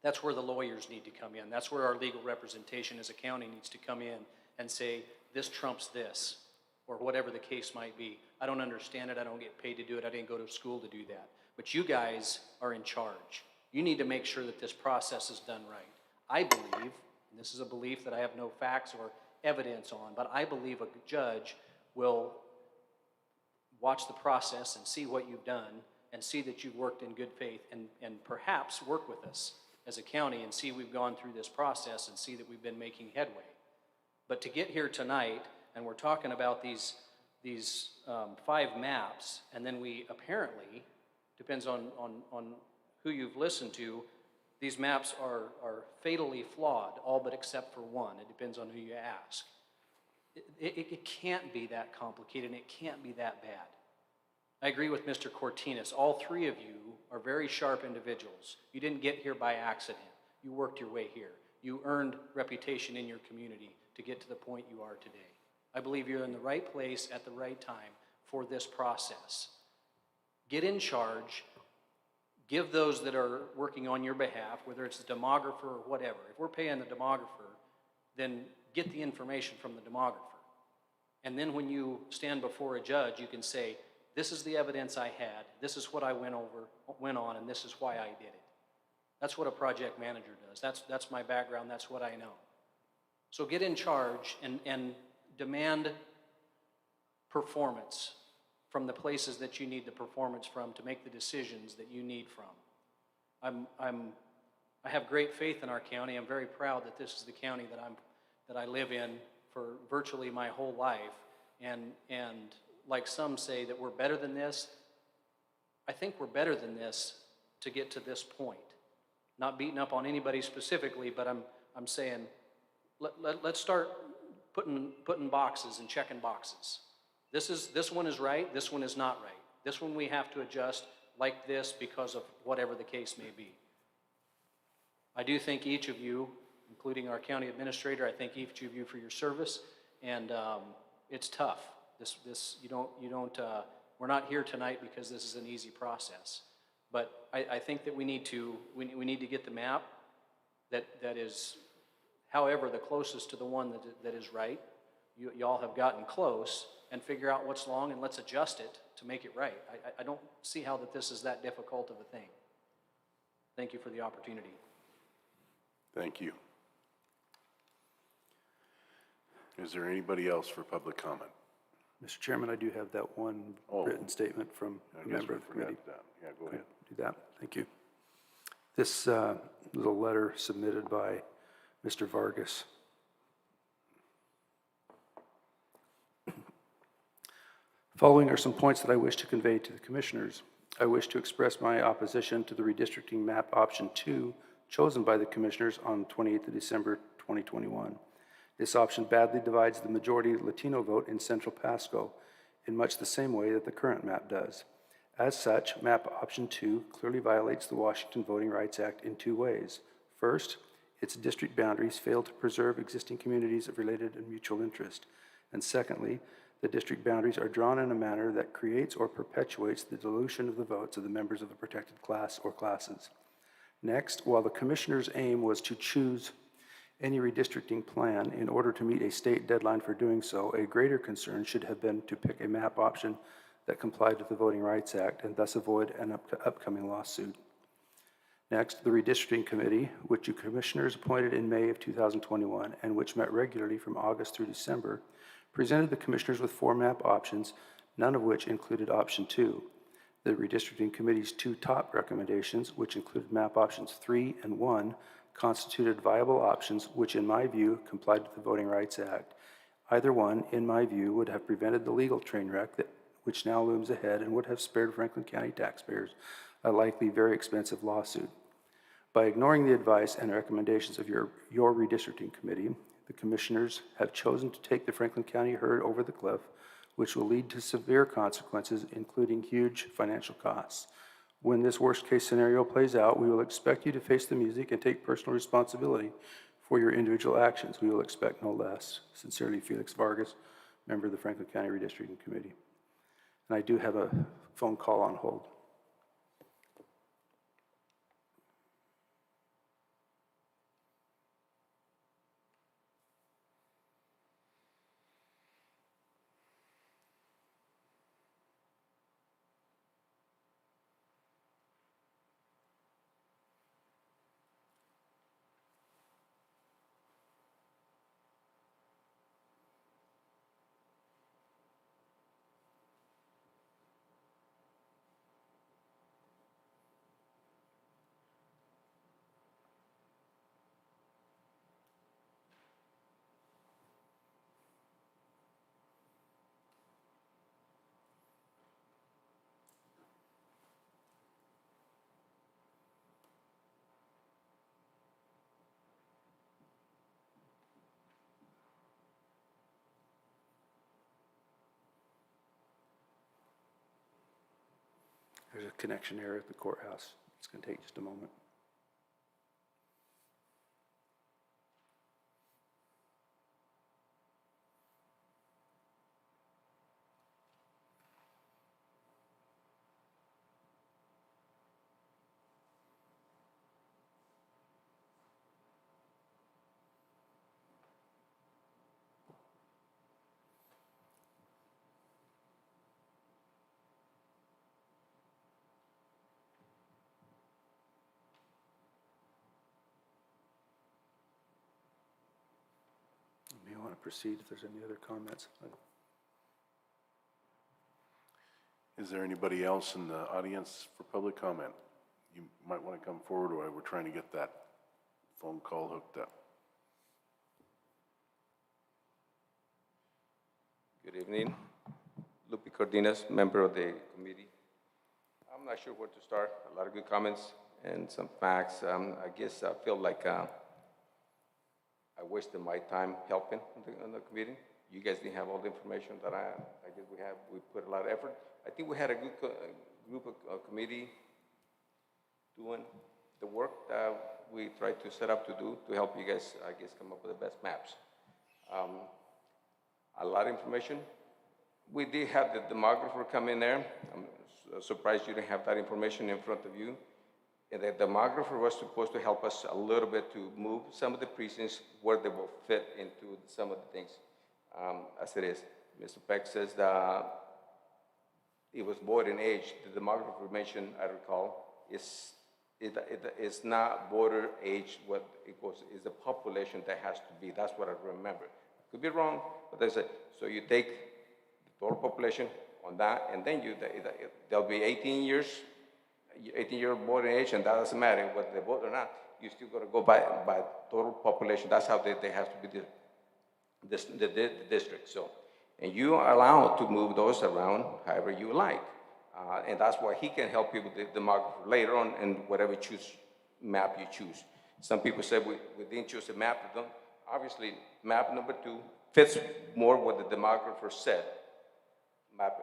That's where the lawyers need to come in. That's where our legal representation as a county needs to come in and say, this trumps this, or whatever the case might be. I don't understand it. I don't get paid to do it. I didn't go to school to do that. But you guys are in charge. You need to make sure that this process is done right. I believe, and this is a belief that I have no facts or evidence on, but I believe a judge will watch the process and see what you've done and see that you've worked in good faith and perhaps work with us as a county and see we've gone through this process and see that we've been making headway. But to get here tonight, and we're talking about these 5 maps, and then we apparently, depends on who you've listened to, these maps are fatally flawed, all but except for one. It depends on who you ask. It can't be that complicated, and it can't be that bad. I agree with Mr. Cortinas. All 3 of you are very sharp individuals. You didn't get here by accident. You worked your way here. You earned reputation in your community to get to the point you are today. I believe you're in the right place at the right time for this process. Get in charge. Give those that are working on your behalf, whether it's the demographer or whatever. If we're paying the demographer, then get the information from the demographer. And then when you stand before a judge, you can say, this is the evidence I had, this is what I went on, and this is why I did it. That's what a project manager does. That's my background, that's what I know. So get in charge and demand performance from the places that you need the performance from to make the decisions that you need from. I have great faith in our county. I'm very proud that this is the county that I live in for virtually my whole life. And like some say that we're better than this, I think we're better than this to get to this point. Not beating up on anybody specifically, but I'm saying let's start putting boxes and checking boxes. This one is right, this one is not right. This one we have to adjust like this because of whatever the case may be. I do thank each of you, including our county administrator. I thank each of you for your service, and it's tough. We're not here tonight because this is an easy process. But I think that we need to get the map that is, however, the closest to the one that is right. Y'all have gotten close, and figure out what's wrong, and let's adjust it to make it right. I don't see how that this is that difficult of a thing. Thank you for the opportunity. Thank you. Is there anybody else for public comment? Mr. Chairman, I do have that one written statement from a member of the committee. Yeah, go ahead. Do that. Thank you. This was a letter submitted by Mr. Vargas. Following are some points that I wish to convey to the commissioners. I wish to express my opposition to the redistricting map option 2 chosen by the commissioners on 28th of December 2021. This option badly divides the majority Latino vote in Central Pasco in much the same way that the current map does. As such, map option 2 clearly violates the Washington Voting Rights Act in two ways. First, its district boundaries fail to preserve existing communities of related and mutual interest. And secondly, the district boundaries are drawn in a manner that creates or perpetuates the dilution of the votes of the members of the protected class or classes. Next, while the commissioner's aim was to choose any redistricting plan in order to meet a state deadline for doing so, a greater concern should have been to pick a map option that complied with the Voting Rights Act and thus avoid an upcoming lawsuit. Next, the Redistricting Committee, which you commissioners appointed in May of 2021 and which met regularly from August through December, presented the commissioners with 4 map options, none of which included option 2. The Redistricting Committee's 2 top recommendations, which included map options 3 and 1, constituted viable options which, in my view, complied with the Voting Rights Act. Either one, in my view, would have prevented the legal train wreck which now looms ahead and would have spared Franklin County taxpayers a likely very expensive lawsuit. By ignoring the advice and recommendations of your Redistricting Committee, the commissioners have chosen to take the Franklin County herd over the cliff, which will lead to severe consequences, including huge financial costs. When this worst-case scenario plays out, we will expect you to face the music and take personal responsibility for your individual actions. We will expect no less. Sincerely, Felix Vargas, member of the Franklin County Redistricting Committee. And I do have a phone call on hold. There's a connection error at the courthouse. It's going to take just a moment. You may want to proceed if there's any other comments. Is there anybody else in the audience for public comment? You might want to come forward while we're trying to get that phone call hooked up. Good evening. Lupe Cardenas, member of the committee. I'm not sure where to start. A lot of good comments and some facts. I guess I feel like I wasted my time helping on the committee. You guys didn't have all the information that I guess we have. We put a lot of effort. I think we had a good group of committee doing the work that we tried to set up to do to help you guys, I guess, come up with the best maps. A lot of information. We did have the demographer come in there. I'm surprised you didn't have that information in front of you. And the demographer was supposed to help us a little bit to move some of the precincts where they will fit into some of the things. As it is, Mr. Peck says that it was voter in age. The demographer mentioned, I recall, it's not voter age what it goes, it's the population that has to be. That's what I remember. Could be wrong, but they said, so you take the total population on that, and then there'll be 18-year voting age, and that doesn't matter whether they vote or not. You still got to go by total population. That's how they have to be the district. So, and you are allowed to move those around however you like, and that's why he can help you with the demographer later on in whatever map you choose. Some people said we didn't choose a map. Obviously, map number 2 fits more what the demographer said. Map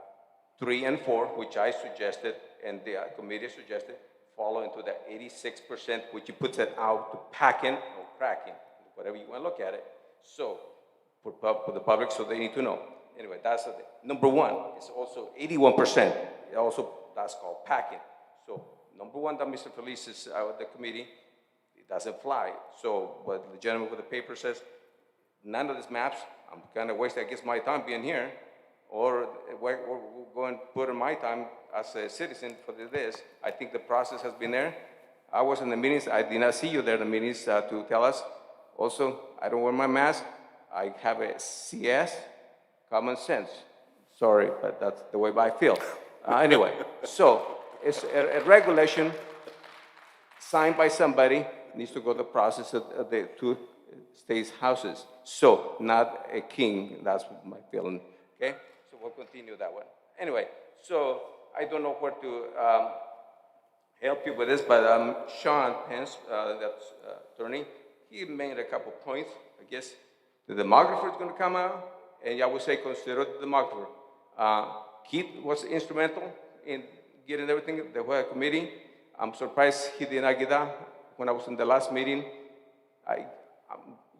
3 and 4, which I suggested, and the committee suggested, fall into that 86%, which puts it out to packing or cracking, whatever you want to look at it. So, for the public, so they need to know. Anyway, that's number 1. It's also 81%. That's called packing. So, number 1 that Mr. Feliz is the committee, it doesn't fly. So, but the gentleman with the paper says, none of these maps, I'm kind of wasting, I guess, my time being here, or we're going to put in my time as a citizen for this. I think the process has been there. I was in the meetings. I did not see you there in the meetings to tell us. Also, I don't wear my mask. I have a CS, common sense. Sorry, but that's the way I feel. Anyway, so it's a regulation signed by somebody, needs to go the process of the 2 states' houses. So, not a king. That's my feeling. Okay? So we'll continue that one. Anyway, so I don't know where to help you with this, but Sean Pence, that's attorney, he made a couple points. I guess the demographer is going to come out, and I would say consider the demographer. Keith was instrumental in getting everything, the whole committee. I'm surprised he did not get that when I was in the last meeting.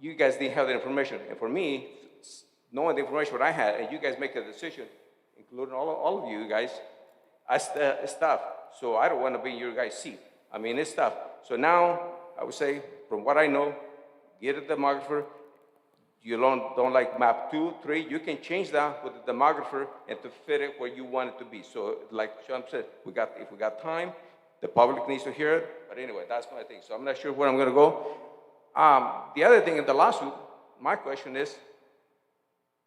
You guys didn't have the information, and for me, knowing the information what I had, and you guys make a decision, including all of you guys, it's tough. So I don't want to be in your guys' seat. I mean, it's tough. So now, I would say, from what I know, get a demographer. You don't like map 2, 3, you can change that with the demographer and to fit it where you want it to be. So like Sean said, if we got time, the public needs to hear it. But anyway, that's my thing. So I'm not sure where I'm going to go. The other thing in the lawsuit, my question is,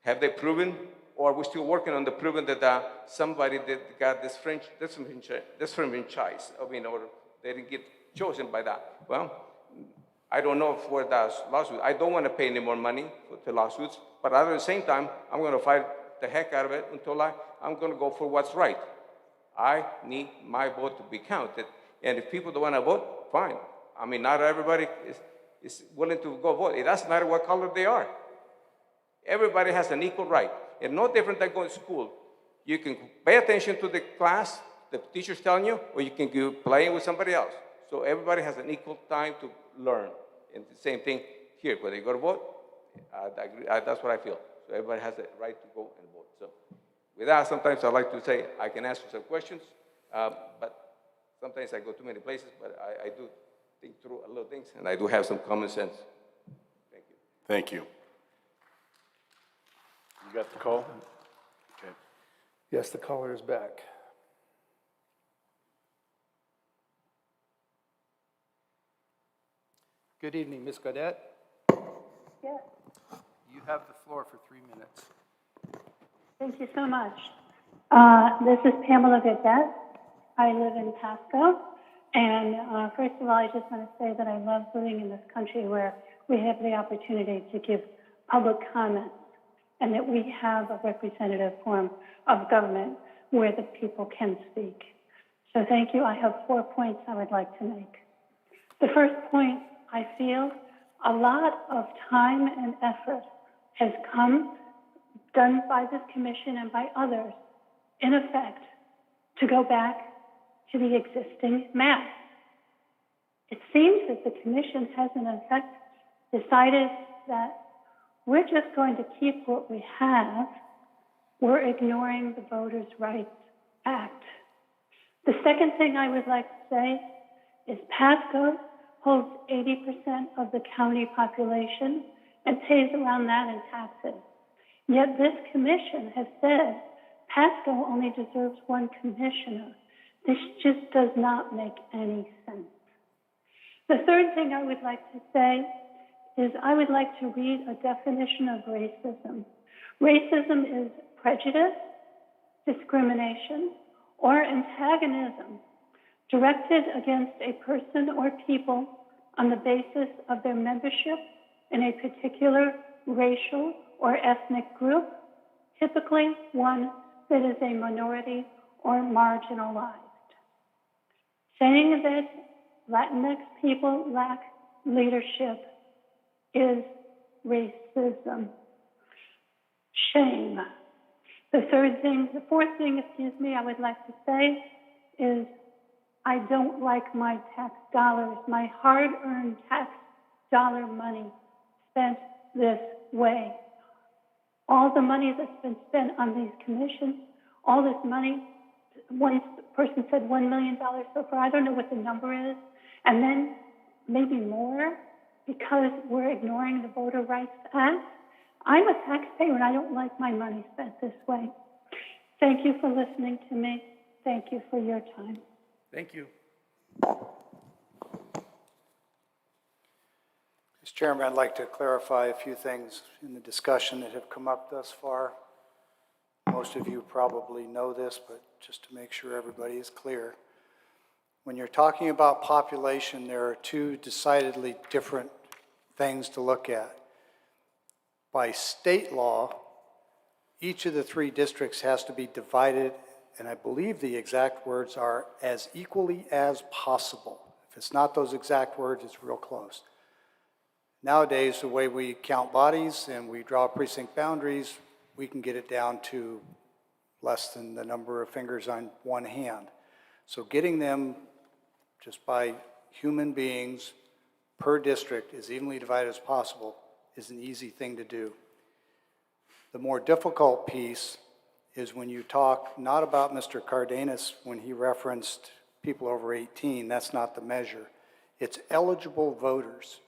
have they proven, or are we still working on the proving that somebody that got this franchise? I mean, or they didn't get chosen by that? Well, I don't know for that lawsuit. I don't want to pay any more money for the lawsuits, but at the same time, I'm going to fight the heck out of it until I'm going to go for what's right. I need my vote to be counted, and if people don't want to vote, fine. I mean, not everybody is willing to go vote. It doesn't matter what color they are. Everybody has an equal right, and no different than going to school. You can pay attention to the class, the teacher's telling you, or you can go playing with somebody else. So everybody has an equal time to learn. And the same thing here, whether you go to vote, that's what I feel. So everybody has the right to go and vote. So with that, sometimes I like to say I can answer some questions, but sometimes I go too many places, but I do think through a little things, and I do have some common sense. Thank you. Thank you. You got the call? Okay. Yes, the caller is back. Good evening, Ms. Gaudette. Yes, You have the floor for 3 minutes. thank you so much. This is Pamela Gaudette. I live in Pasco. And first of all, I just want to say that I love living in this country where we have the opportunity to give public comments and that we have a representative form of government where the people can speak. So thank you. I have 4 points I would like to make. The first point, I feel a lot of time and effort has come, done by this commission and by others, in effect, to go back to the existing map. It seems that the commission has, in effect, decided that we're just going to keep what we have. We're ignoring the Voters' Rights Act. The second thing I would like to say is Pasco holds 80% of the county population and pays around that in taxes. Yet this commission has said Pasco only deserves one commissioner. This just does not make any sense. The third thing I would like to say is I would like to read a definition of racism. Racism is prejudice, discrimination, or antagonism directed against a person or people on the basis of their membership in a particular racial or ethnic group, typically one that is a minority or marginalized. Saying that Latinx people lack leadership is racism. Shame. The fourth thing, I would like to say is I don't like my tax dollars, my hard-earned tax dollar money spent this way. All the money that's been spent on these commissions, all this money, one person said $1 million so far, I don't know what the number is, and then maybe more because we're ignoring the Voter Rights Act. I'm a taxpayer and I don't like my money spent this way. Thank you for listening to me. Thank you for your time. Thank you. Mr. Chairman, I'd like to clarify a few things in the discussion that have come up thus far. Most of you probably know this, but just to make sure everybody is clear. When you're talking about population, there are two decidedly different things to look at. By state law, each of the three districts has to be divided, and I believe the exact words are as equally as possible. If it's not those exact words, it's real close. Nowadays, the way we count bodies and we draw precinct boundaries, we can get it down to less than the number of fingers on one hand. So getting them just by human beings per district as evenly divided as possible is an easy thing to do. The more difficult piece is when you talk not about Mr. Cardenas when he referenced people over 18, that's not the measure. It's eligible voters.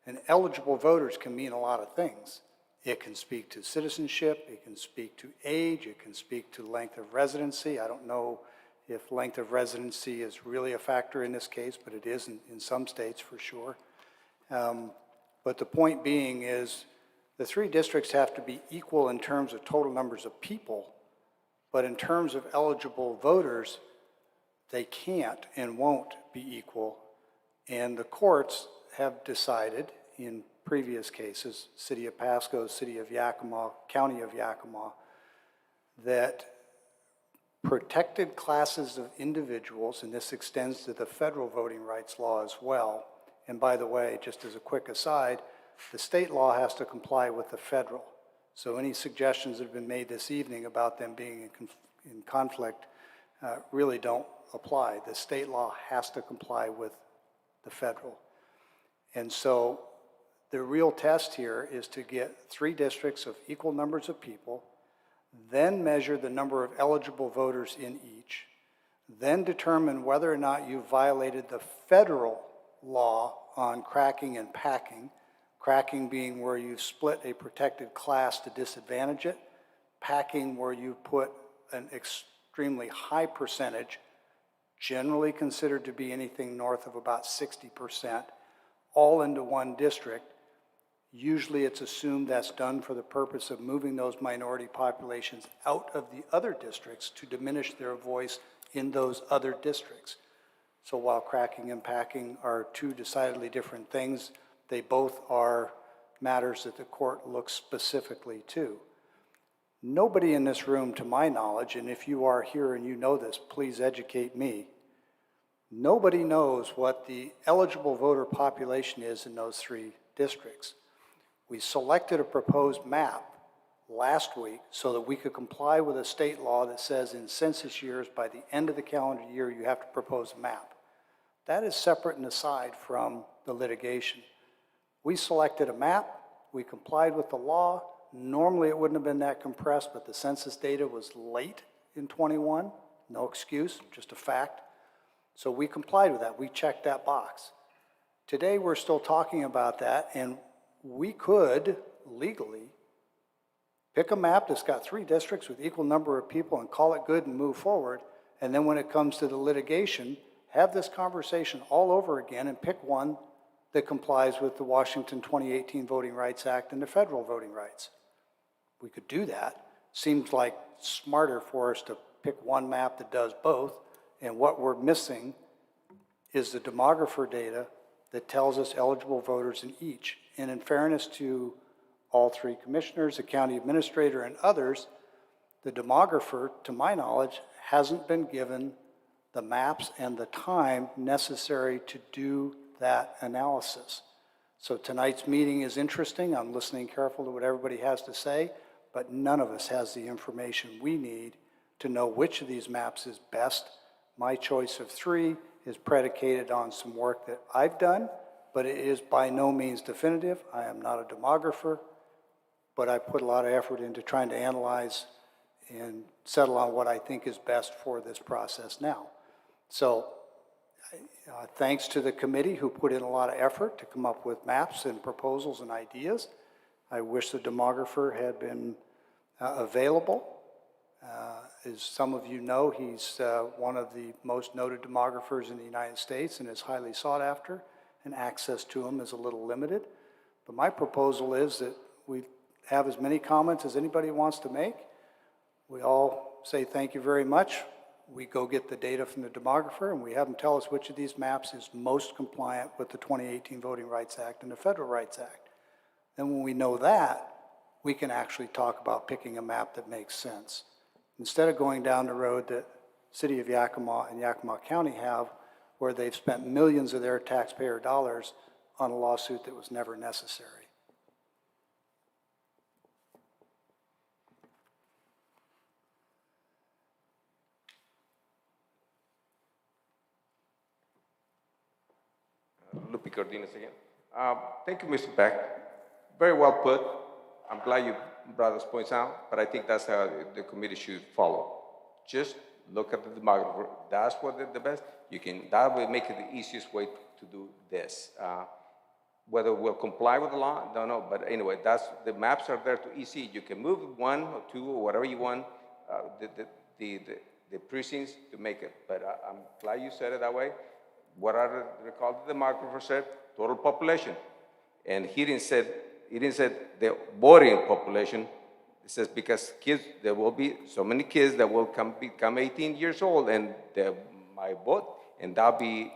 And eligible voters can mean a lot of things. It can speak to citizenship, it can speak to age, it can speak to length of residency. I don't know if length of residency is really a factor in this case, but it is in some states for sure. But the point being is the three districts have to be equal in terms of total numbers of people, but in terms of eligible voters, they can't and won't be equal. And the courts have decided in previous cases, City of Pasco, City of Yakima, County of Yakima, that protected classes of individuals, and this extends to the federal voting rights law as well, and by the way, just as a quick aside, the state law has to comply with the federal. So any suggestions that have been made this evening about them being in conflict really don't apply. The state law has to comply with the federal. And so the real test here is to get three districts of equal numbers of people, then measure the number of eligible voters in each, then determine whether or not you violated the federal law on cracking and packing, cracking being where you split a protected class to disadvantage it, packing where you put an extremely high percentage, generally considered to be anything north of about 60%, all into one district. Usually it's assumed that's done for the purpose of moving those minority populations out of the other districts to diminish their voice in those other districts. So while cracking and packing are two decidedly different things, they both are matters that the court looks specifically to. Nobody in this room, to my knowledge, and if you are here and you know this, please educate me. Nobody knows what the eligible voter population is in those three districts. We selected a proposed map last week so that we could comply with a state law that says in census years, by the end of the calendar year, you have to propose a map. That is separate and aside from the litigation. We selected a map, we complied with the law. Normally it wouldn't have been that compressed, but the census data was late in 21. No excuse, just a fact. So we complied with that, we checked that box. Today we're still talking about that, and we could legally pick a map that's got 3 districts with equal number of people and call it good and move forward. And then when it comes to the litigation, have this conversation all over again and pick one that complies with the Washington 2018 Voting Rights Act and the federal voting rights. We could do that. Seems like smarter for us to pick one map that does both. And what we're missing is the demographer data that tells us eligible voters in each. And in fairness to all 3 commissioners, the county administrator, and others, the demographer, to my knowledge, hasn't been given the maps and the time necessary to do that analysis. So tonight's meeting is interesting. I'm listening careful to what everybody has to say, but none of us has the information we need to know which of these maps is best. My choice of 3 is predicated on some work that I've done, but it is by no means definitive. I am not a demographer, but I put a lot of effort into trying to analyze and settle on what I think is best for this process now. So thanks to the committee who put in a lot of effort to come up with maps and proposals and ideas. I wish the demographer had been available. As some of you know, he's one of the most noted demographers in the United States and is highly sought after, and access to him is a little limited. But my proposal is that we have as many comments as anybody wants to make. We all say thank you very much. We go get the data from the demographer and we have them tell us which of these maps is most compliant with the 2018 Voting Rights Act and the Federal Rights Act. Then when we know that, we can actually talk about picking a map that makes sense. Instead of going down the road that City of Yakima and Yakima County have, where they've spent millions of their taxpayer dollars on a lawsuit that was never necessary. Lupi Cardenas again. Thank you, Mr. Beck. Very well put. I'm glad you brought those points out, but I think that's how the committee should follow. Just look at the demographer. That's what the best. That will make it the easiest way to do this. Whether we'll comply with the law, don't know. But anyway, the maps are there to easy. You can move 1 or 2 or whatever you want, the precincts to make it. But I'm glad you said it that way. What are the demographer said? Total population. And he didn't say the voting population. It says because kids, there will be so many kids that will become 18 years old and they might vote, and that'll be,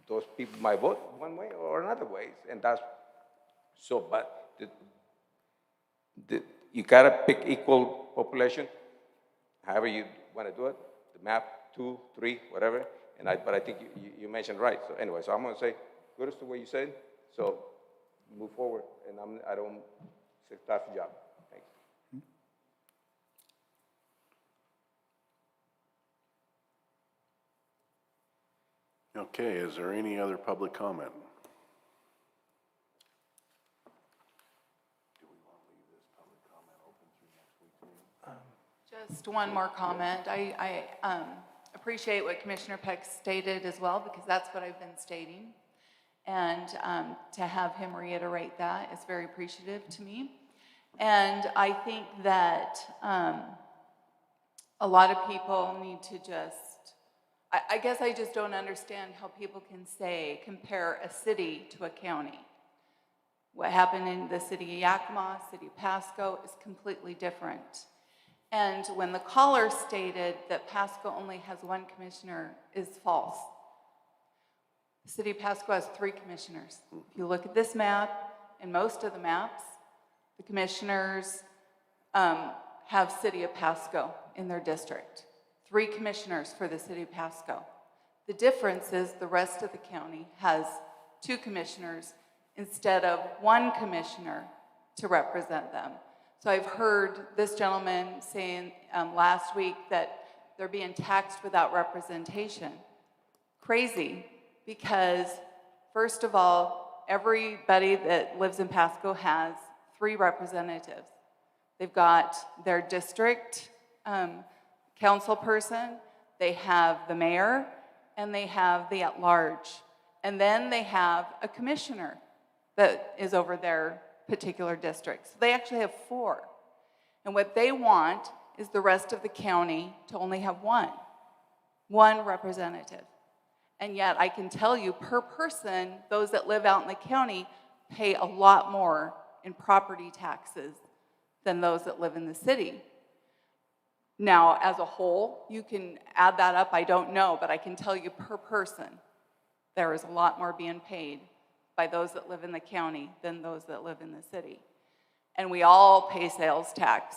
those people might vote one way or another way. And that's, so, but you gotta pick equal population, however you wanna do it, the map, 2, 3, whatever. But I think you mentioned right. So anyway, so I'm gonna say, good as to what you said, so move forward, and I don't say tough job. Thanks. Okay, is there any other public comment? Do we want to leave this public comment open through next week's meeting? Just one more comment. I appreciate what Commissioner Peck stated as well, because that's what I've been stating. And to have him reiterate that is very appreciative to me. And I think that a lot of people need to just, I guess I just don't understand how people can say, compare a city to a county. What happened in the city of Yakima, city of Pasco is completely different. And when the caller stated that Pasco only has 1 commissioner is false. The city of Pasco has 3 commissioners. If you look at this map, and most of the maps, the commissioners have city of Pasco in their district. 3 commissioners for the city of Pasco. The difference is the rest of the county has 2 commissioners instead of one commissioner to represent them. So I've heard this gentleman saying last week that they're being taxed without representation. Crazy, because first of all, everybody that lives in Pasco has 3 representatives. They've got their district council person, they have the mayor, and they have the at-large. And then they have a commissioner that is over their particular district. So they actually have 4. And what they want is the rest of the county to only have one representative. And yet I can tell you per person, those that live out in the county pay a lot more in property taxes than those that live in the city. Now, as a whole, you can add that up, I don't know, but I can tell you per person, there is a lot more being paid by those that live in the county than those that live in the city. And we all pay sales tax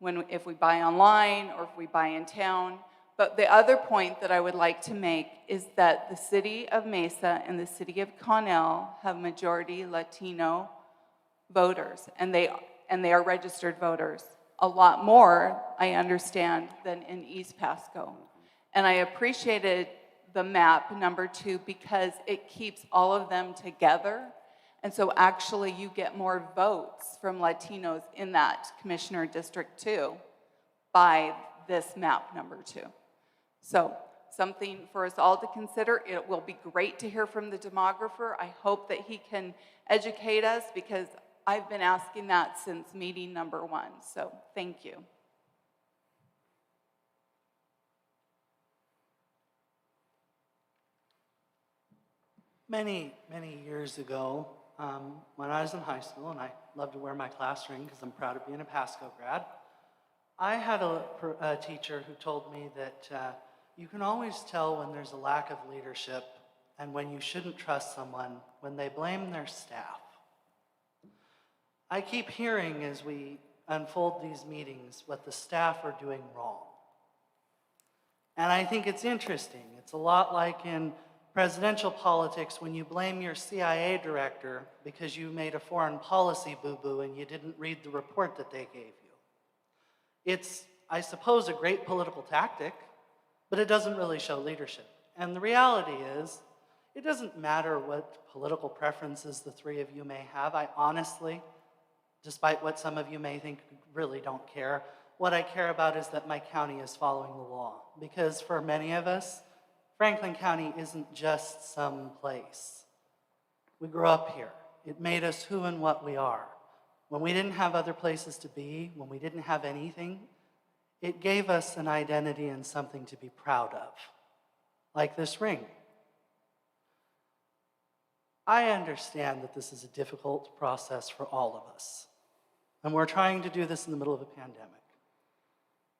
if we buy online or if we buy in town. But the other point that I would like to make is that the city of Mesa and the city of Connell have majority Latino voters, and they are registered voters. A lot more, I understand, than in East Pasco. And I appreciated the map number 2 because it keeps all of them together. And so actually you get more votes from Latinos in that Commissioner District 2 by this map number 2. So something for us all to consider. It will be great to hear from the demographer. I hope that he can educate us because I've been asking that since meeting number 1. So thank you. Many, many years ago, when I was in high school, and I love to wear my class ring because I'm proud of being a Pasco grad, I had a teacher who told me that you can always tell when there's a lack of leadership and when you shouldn't trust someone when they blame their staff. I keep hearing as we unfold these meetings what the staff are doing wrong. And I think it's interesting. It's a lot like in presidential politics when you blame your CIA director because you made a foreign policy boo-boo and you didn't read the report that they gave you. It's, I suppose, a great political tactic, but it doesn't really show leadership. And the reality is, it doesn't matter what political preferences the 3 of you may have. I honestly, despite what some of you may think, really don't care. What I care about is that my county is following the law. Because for many of us, Franklin County isn't just some place. We grew up here. It made us who and what we are. When we didn't have other places to be, when we didn't have anything, it gave us an identity and something to be proud of, like this ring. I understand that this is a difficult process for all of us, and we're trying to do this in the middle of a pandemic.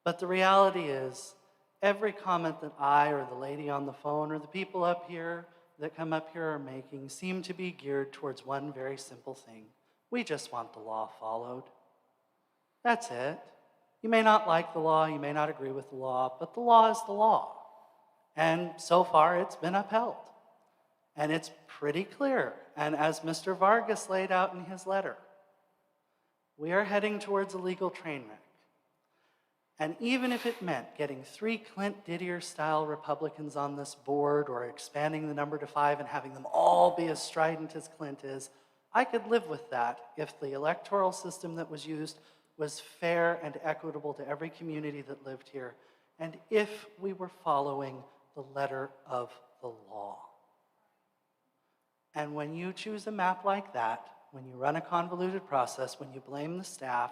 But the reality is, every comment that I or the lady on the phone or the people up here that come up here are making seem to be geared towards one very simple thing. We just want the law followed. That's it. You may not like the law, you may not agree with the law, but the law is the law. And so far, it's been upheld. And it's pretty clear. And as Mr. Vargas laid out in his letter, we are heading towards a legal train wreck. And even if it meant getting 3 Clint Didier-style Republicans on this board or expanding the number to 5 and having them all be as strident as Clint is, I could live with that if the electoral system that was used was fair and equitable to every community that lived here, and if we were following the letter of the law. And when you choose a map like that, when you run a convoluted process, when you blame the staff,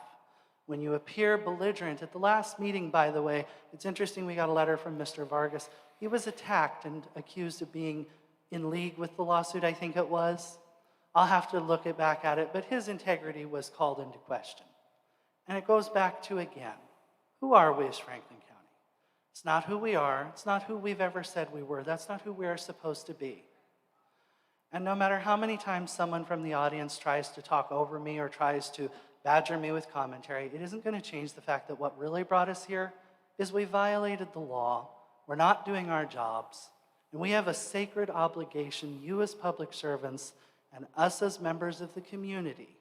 when you appear belligerent, at the last meeting, by the way, it's interesting, we got a letter from Mr. Vargas. He was attacked and accused of being in league with the lawsuit, I think it was. I'll have to look back at it, but his integrity was called into question. And it goes back to, again, who are we as Franklin County? It's not who we are. It's not who we've ever said we were. That's not who we are supposed to be. And no matter how many times someone from the audience tries to talk over me or tries to badger me with commentary, it isn't going to change the fact that what really brought us here is we violated the law, we're not doing our jobs, and we have a sacred obligation, you as public servants, and us as members of the community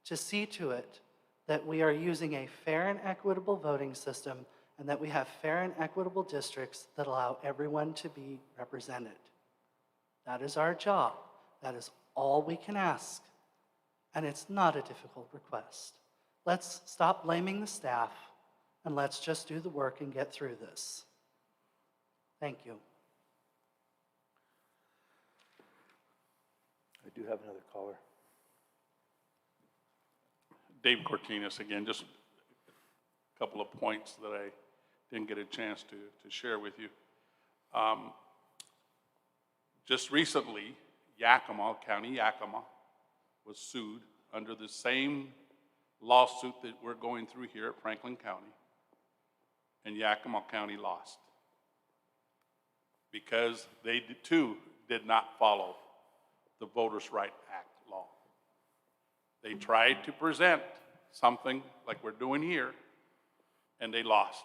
to see to it that we are using a fair and equitable voting system and that we have fair and equitable districts that allow everyone to be represented. That is our job. That is all we can ask. And it's not a difficult request. Let's stop blaming the staff and let's just do the work and get through this. Thank you. I do have another caller. Dave Cortinas again, just a couple of points that I didn't get a chance to share with you. Just recently, County Yakima was sued under the same lawsuit that we're going through here at Franklin County, and Yakima County lost because they too did not follow the Voters' Right Act law. They tried to present something like we're doing here, and they lost.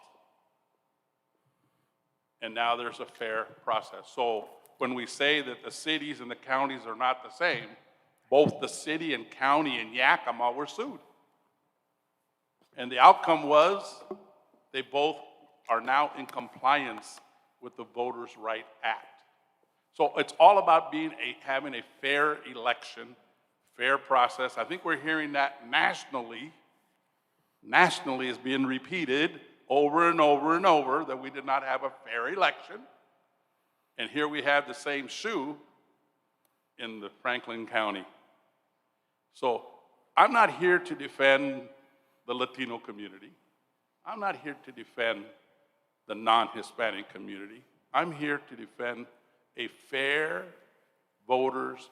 And now there's a fair process. So when we say that the cities and the counties are not the same, both the city and county in Yakima were sued. And the outcome was they both are now in compliance with the Voters' Right Act. So it's all about having a fair election, fair process. I think we're hearing that nationally. Nationally is being repeated over and over and over that we did not have a fair election. And here we have the same shoe in the Franklin County. So I'm not here to defend the Latino community. I'm not here to defend the non-Hispanic community. I'm here to defend a fair voters'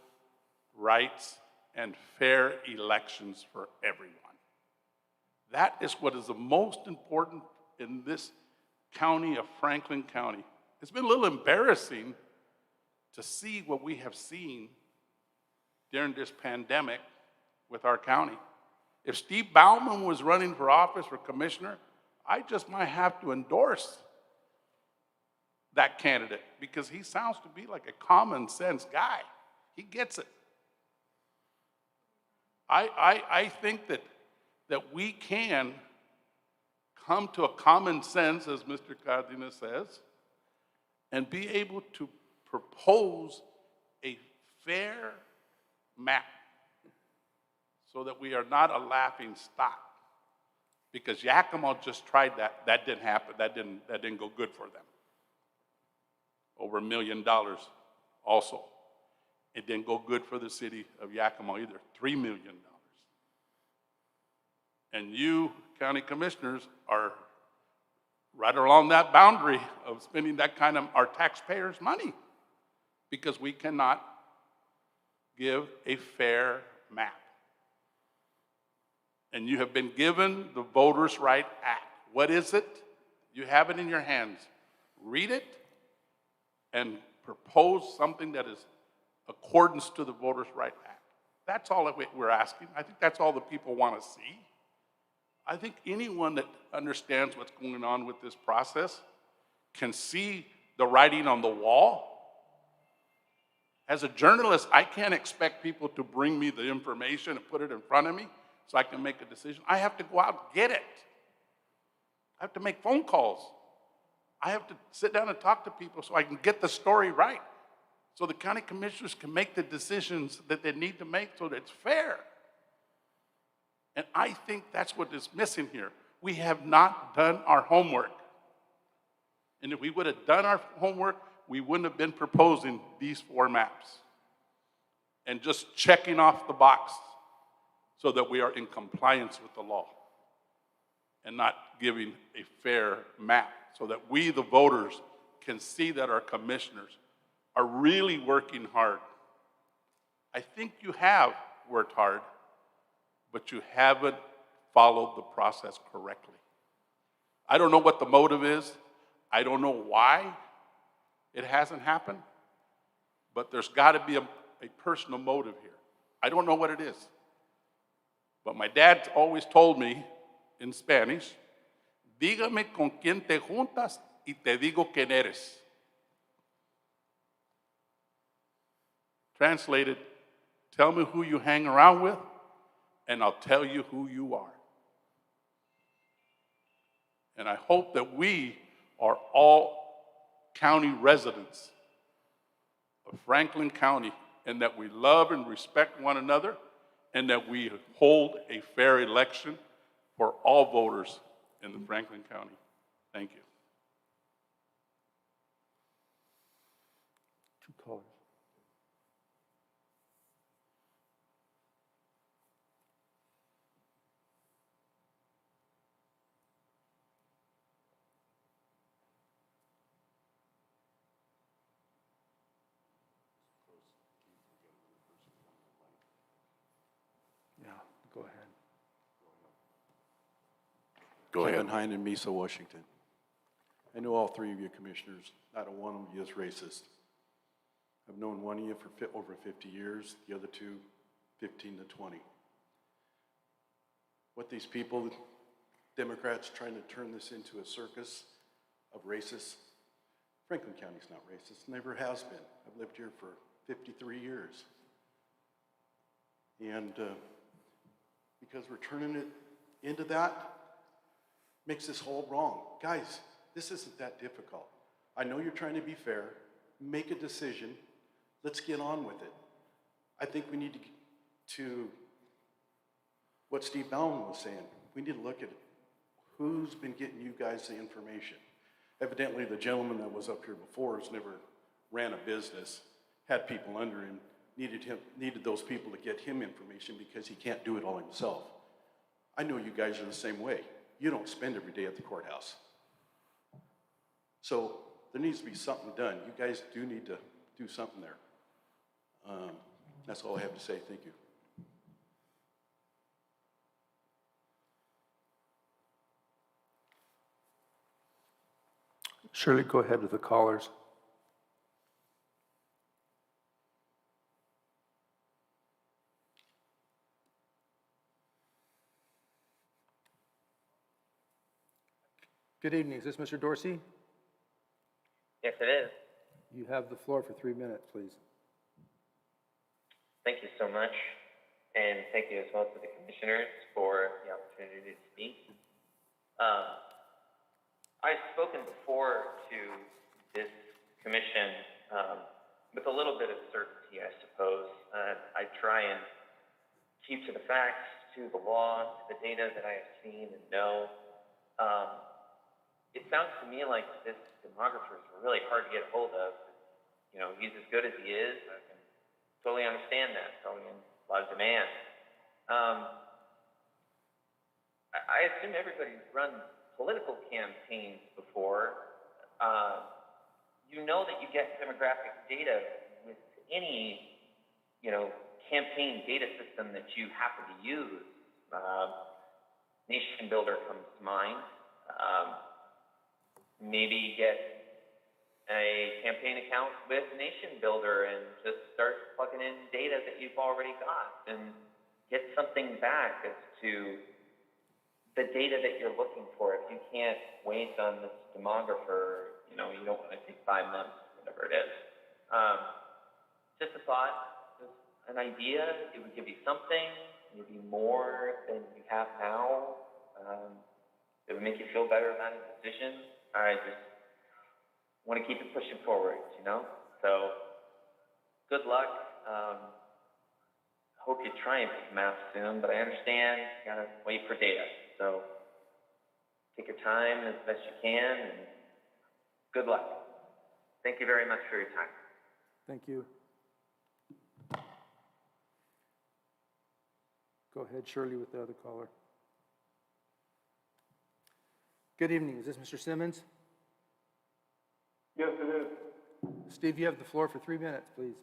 rights and fair elections for everyone. That is what is the most important in this county of Franklin County. It's been a little embarrassing to see what we have seen during this pandemic with our county. If Steve Bauman was running for office for commissioner, I just might have to endorse that candidate because he sounds to be like a common sense guy. He gets it. I think that we can come to a common sense, as Mr. Cardenas says, and be able to propose a fair map so that we are not a laughing stock. Because Yakima just tried that. That didn't happen. That didn't go good for them. Over $1 million also. It didn't go good for the city of Yakima either, $3 million. And you, county commissioners, are right along that boundary of spending that kind of our taxpayers' money because we cannot give a fair map. And you have been given the Voters' Right Act. What is it? You have it in your hands. Read it and propose something that is accordance to the Voters' Right Act. That's all that we're asking. I think that's all the people want to see. I think anyone that understands what's going on with this process can see the writing on the wall. As a journalist, I can't expect people to bring me the information and put it in front of me so I can make a decision. I have to go out and get it. I have to make phone calls. I have to sit down and talk to people so I can get the story right, so the county commissioners can make the decisions that they need to make so that it's fair. And I think that's what is missing here. We have not done our homework. And if we would have done our homework, we wouldn't have been proposing these 4 maps and just checking off the box so that we are in compliance with the law and not giving a fair map so that we, the voters, can see that our commissioners are really working hard. I think you have worked hard, but you haven't followed the process correctly. I don't know what the motive is. I don't know why it hasn't happened, but there's got to be a personal motive here. I don't know what it is. But my dad always told me in Spanish, dígame con quién te juntas y te digo quién eres. Translated, Tell me who you hang around with, and I'll tell you who you are. And I hope that we are all county residents of Franklin County, and that we love and respect one another, and that we hold a fair election for all voters in the Franklin County. Thank you. Two callers. Yeah, go ahead. Go ahead. Kevin Hine in Mesa, Washington. I know all three of you commissioners. Not a one of you is racist. I've known one of you for over 50 years, the other two, 15 to 20. What these people, Democrats, trying to turn this into a circus of racists. Franklin County's not racist, never has been. I've lived here for 53 years. And because we're turning it into that, makes this whole wrong. Guys, this isn't that difficult. I know you're trying to be fair. Make a decision. Let's get on with it. I think we need to what Steve Ballin was saying. We need to look at who's been getting you guys the information. Evidently, the gentleman that was up here before has never ran a business, had people under him, needed those people to get him information because he can't do it all himself. I know you guys are the same way. You don't spend every day at the courthouse. So there needs to be something done. You guys do need to do something there. That's all I have to say. Thank you. Shirley, go ahead with the callers. Good evening. Is this Mr. Dorsey? Yes, it is. You have the floor for 3 minutes, please. Thank you so much. And thank you as well to the commissioners for the opportunity to speak. I've spoken before to this commission with a little bit of certainty, I suppose. I try and keep to the facts, to the law, to the data that I have seen and know. It sounds to me like this demographer is really hard to get a hold of. You know, he's as good as he is. I can totally understand that. Probably in a lot of demand. I assume everybody's run political campaigns before. You know that you get demographic data with any, campaign data system that you happen to use. Nation Builder comes to mind. Maybe get a campaign account with Nation Builder and just start plugging in data that you've already got and get something back as to the data that you're looking for. If you can't wait on this demographer, you don't want to take 5 months, whatever it is. Just a thought, just an idea. It would give you something, maybe more than you have now. It would make you feel better about a decision. I just want to keep it pushing forward, So, good luck. Hope you try and pick math soon, but I understand you gotta wait for data. So, take your time as best you can, and good luck. Thank you very much for your time. Thank you. Go ahead, Shirley, with the other caller. Good evening. Is this Mr. Simmons? Yes, it is. Steve, you have the floor for 3 minutes, please.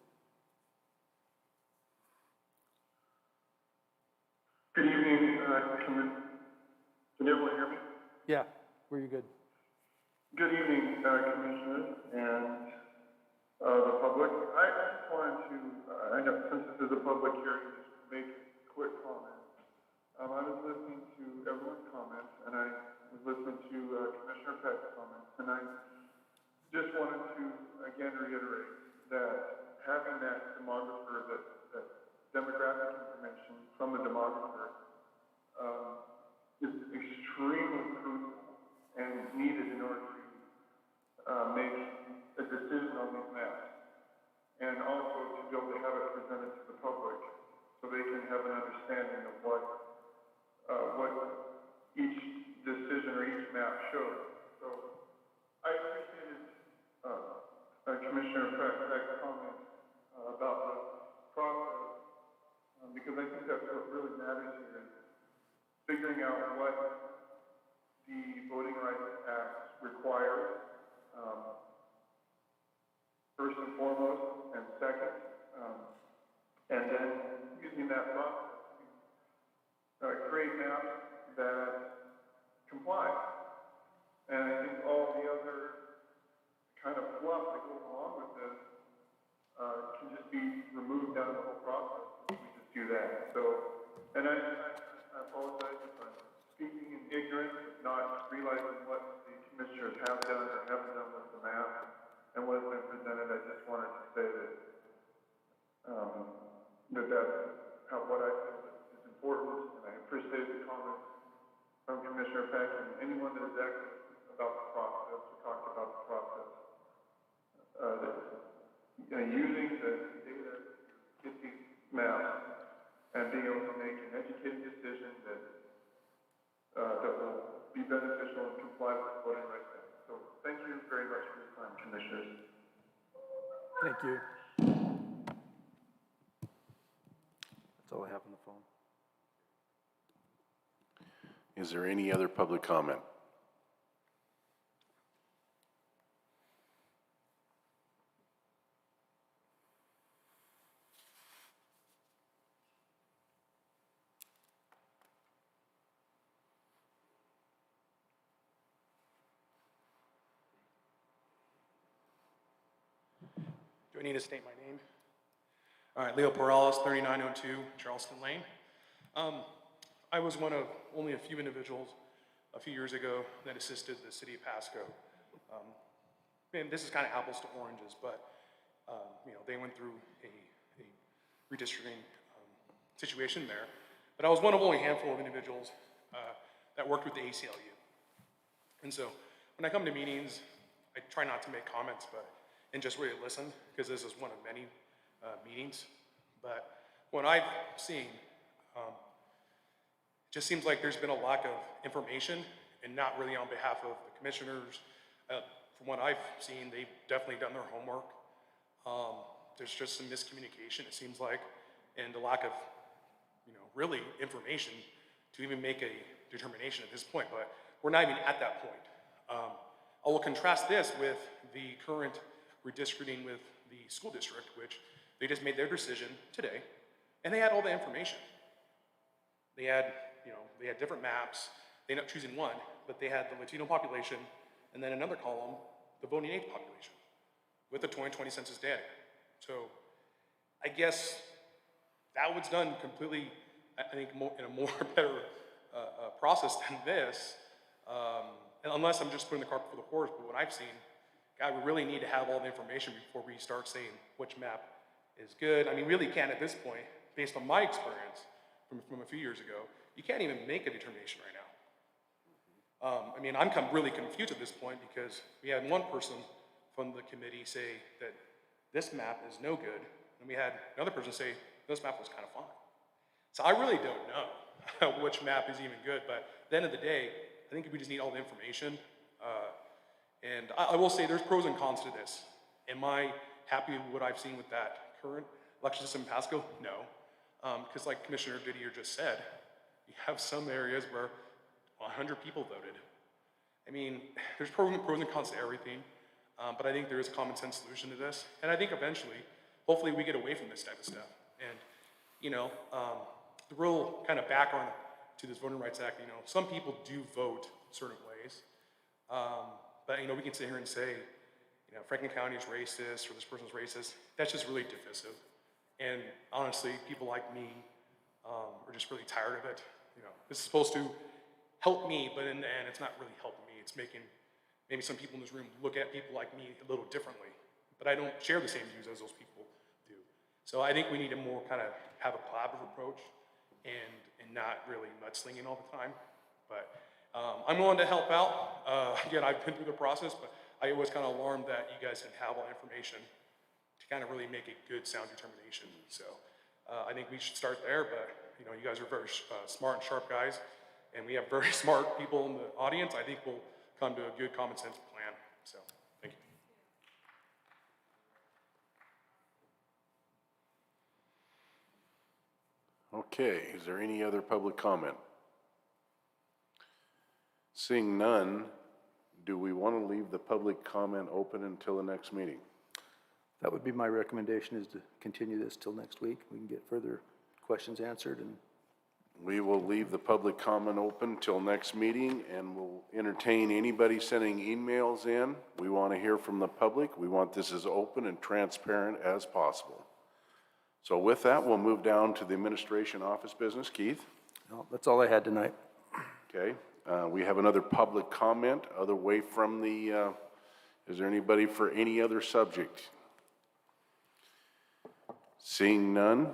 Good evening, can everyone hear me? Yeah, were you good? Good evening, Commissioners and the public. I just wanted to, I know since this is a public hearing, just make a quick comment. I was listening to everyone's comments, and I was listening to Commissioner Peck's comments, and I just wanted to again reiterate that having that demographer, that also to be able to have it presented to the public so they can have an understanding of what each decision or each map shows. So I appreciated Commissioner Pratt's comments about the process, because I think that's what really matters here is figuring out what the Voting Rights Act requires, first and foremost, and second, and then using that process to create maps that comply. And I think all the other kind of fluff that goes along with this can just be removed out of the whole process if we just do that. So, and I apologize if I'm speaking in ignorance, not realizing what the commissioners have done or haven't done with the map and what has been presented. I just wanted to say that that's what I feel is important, and I appreciate the comments from Commissioner Peck and anyone that has asked about the process, or talked about the process. Using the data to get these maps and being able to make an educated decision that will be beneficial and comply with the Voting Rights Act. So thank you very much for your time, Commissioners. Thank you. That's all I have on the phone. Is there any other public comment? Do I need to state my name? All right, Leo Perales, 3902 Charleston Lane. I was one of only a few individuals a few years ago that assisted the city of Pasco. And this is kind of apples to oranges, but they went through a redistricting situation there. But I was one of only a handful of individuals that worked with the ACLU. And so when I come to meetings, I try not to make comments, and just really listen, because this is one of many meetings. But what I've seen, it just seems like there's been a lack of information, and not really on behalf of the commissioners. From what I've seen, they've definitely done their homework. There's just some miscommunication, it seems like, and a lack of, really information to even make a determination at this point, but we're not even at that point. I will contrast this with the current redistricting with the school district, which they just made their decision today, and they had all the information. They had, they had different maps. They ended up choosing one, but they had the Latino population, and then another column, the voting age population, with the 2020 census data. So I guess that was done completely, I think, in a more better process than this, unless I'm just putting the cart before the horse. But what I've seen, God, we really need to have all the information before we start saying which map is good. I mean, really can't at this point, based on my experience from a few years ago, you can't even make a determination right now. I mean, I'm really confused at this point, because we had one person from the committee say that this map is no good, and we had another person say this map was kind of fine. So I really don't know which map is even good, but at the end of the day, I think we just need all the information. And I will say there's pros and cons to this. Am I happy with what I've seen with that current election system in Pasco? No. Because like Commissioner Didier just said, you have some areas where 100 people voted. I mean, there's pros and cons to everything, but I think there is a common sense solution to this. And I think eventually, hopefully we get away from this type of stuff. And, the real kind of background to this Voting Rights Act, some people do vote certain ways. But, we can sit here and say, Franklin County is racist, or this person's racist. That's just really divisive. And honestly, people like me are just really tired of it. This is supposed to help me, but in the end, it's not really helping me. It's making maybe some people in this room look at people like me a little differently. But I don't share the same views as those people do. So I think we need to more kind of have a collaborative approach and not really mudslinging all the time. But I'm willing to help out. Again, I've been through the process, but I was kind of alarmed that you guys didn't have all the information to kind of really make a good, sound determination. So I think we should start there, but you know, you guys are very smart and sharp guys, and we have very smart people in the audience. I think we'll come to a good common sense plan. So, thank you. Okay, is there any other public comment? Seeing none, do we want to leave the public comment open until the next meeting? That would be my recommendation, is to continue this till next week. We can get further questions answered, and We will leave the public comment open till next meeting, and we'll entertain anybody sending emails in. We want to hear from the public. We want this as open and transparent as possible. So with that, we'll move down to the administration office business. Keith? no, that's all I had tonight. Okay, we have another public comment, other way from the, is there anybody for any other subject? Seeing none,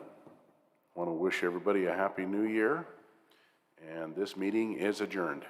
want to wish everybody a happy new year, and this meeting is adjourned.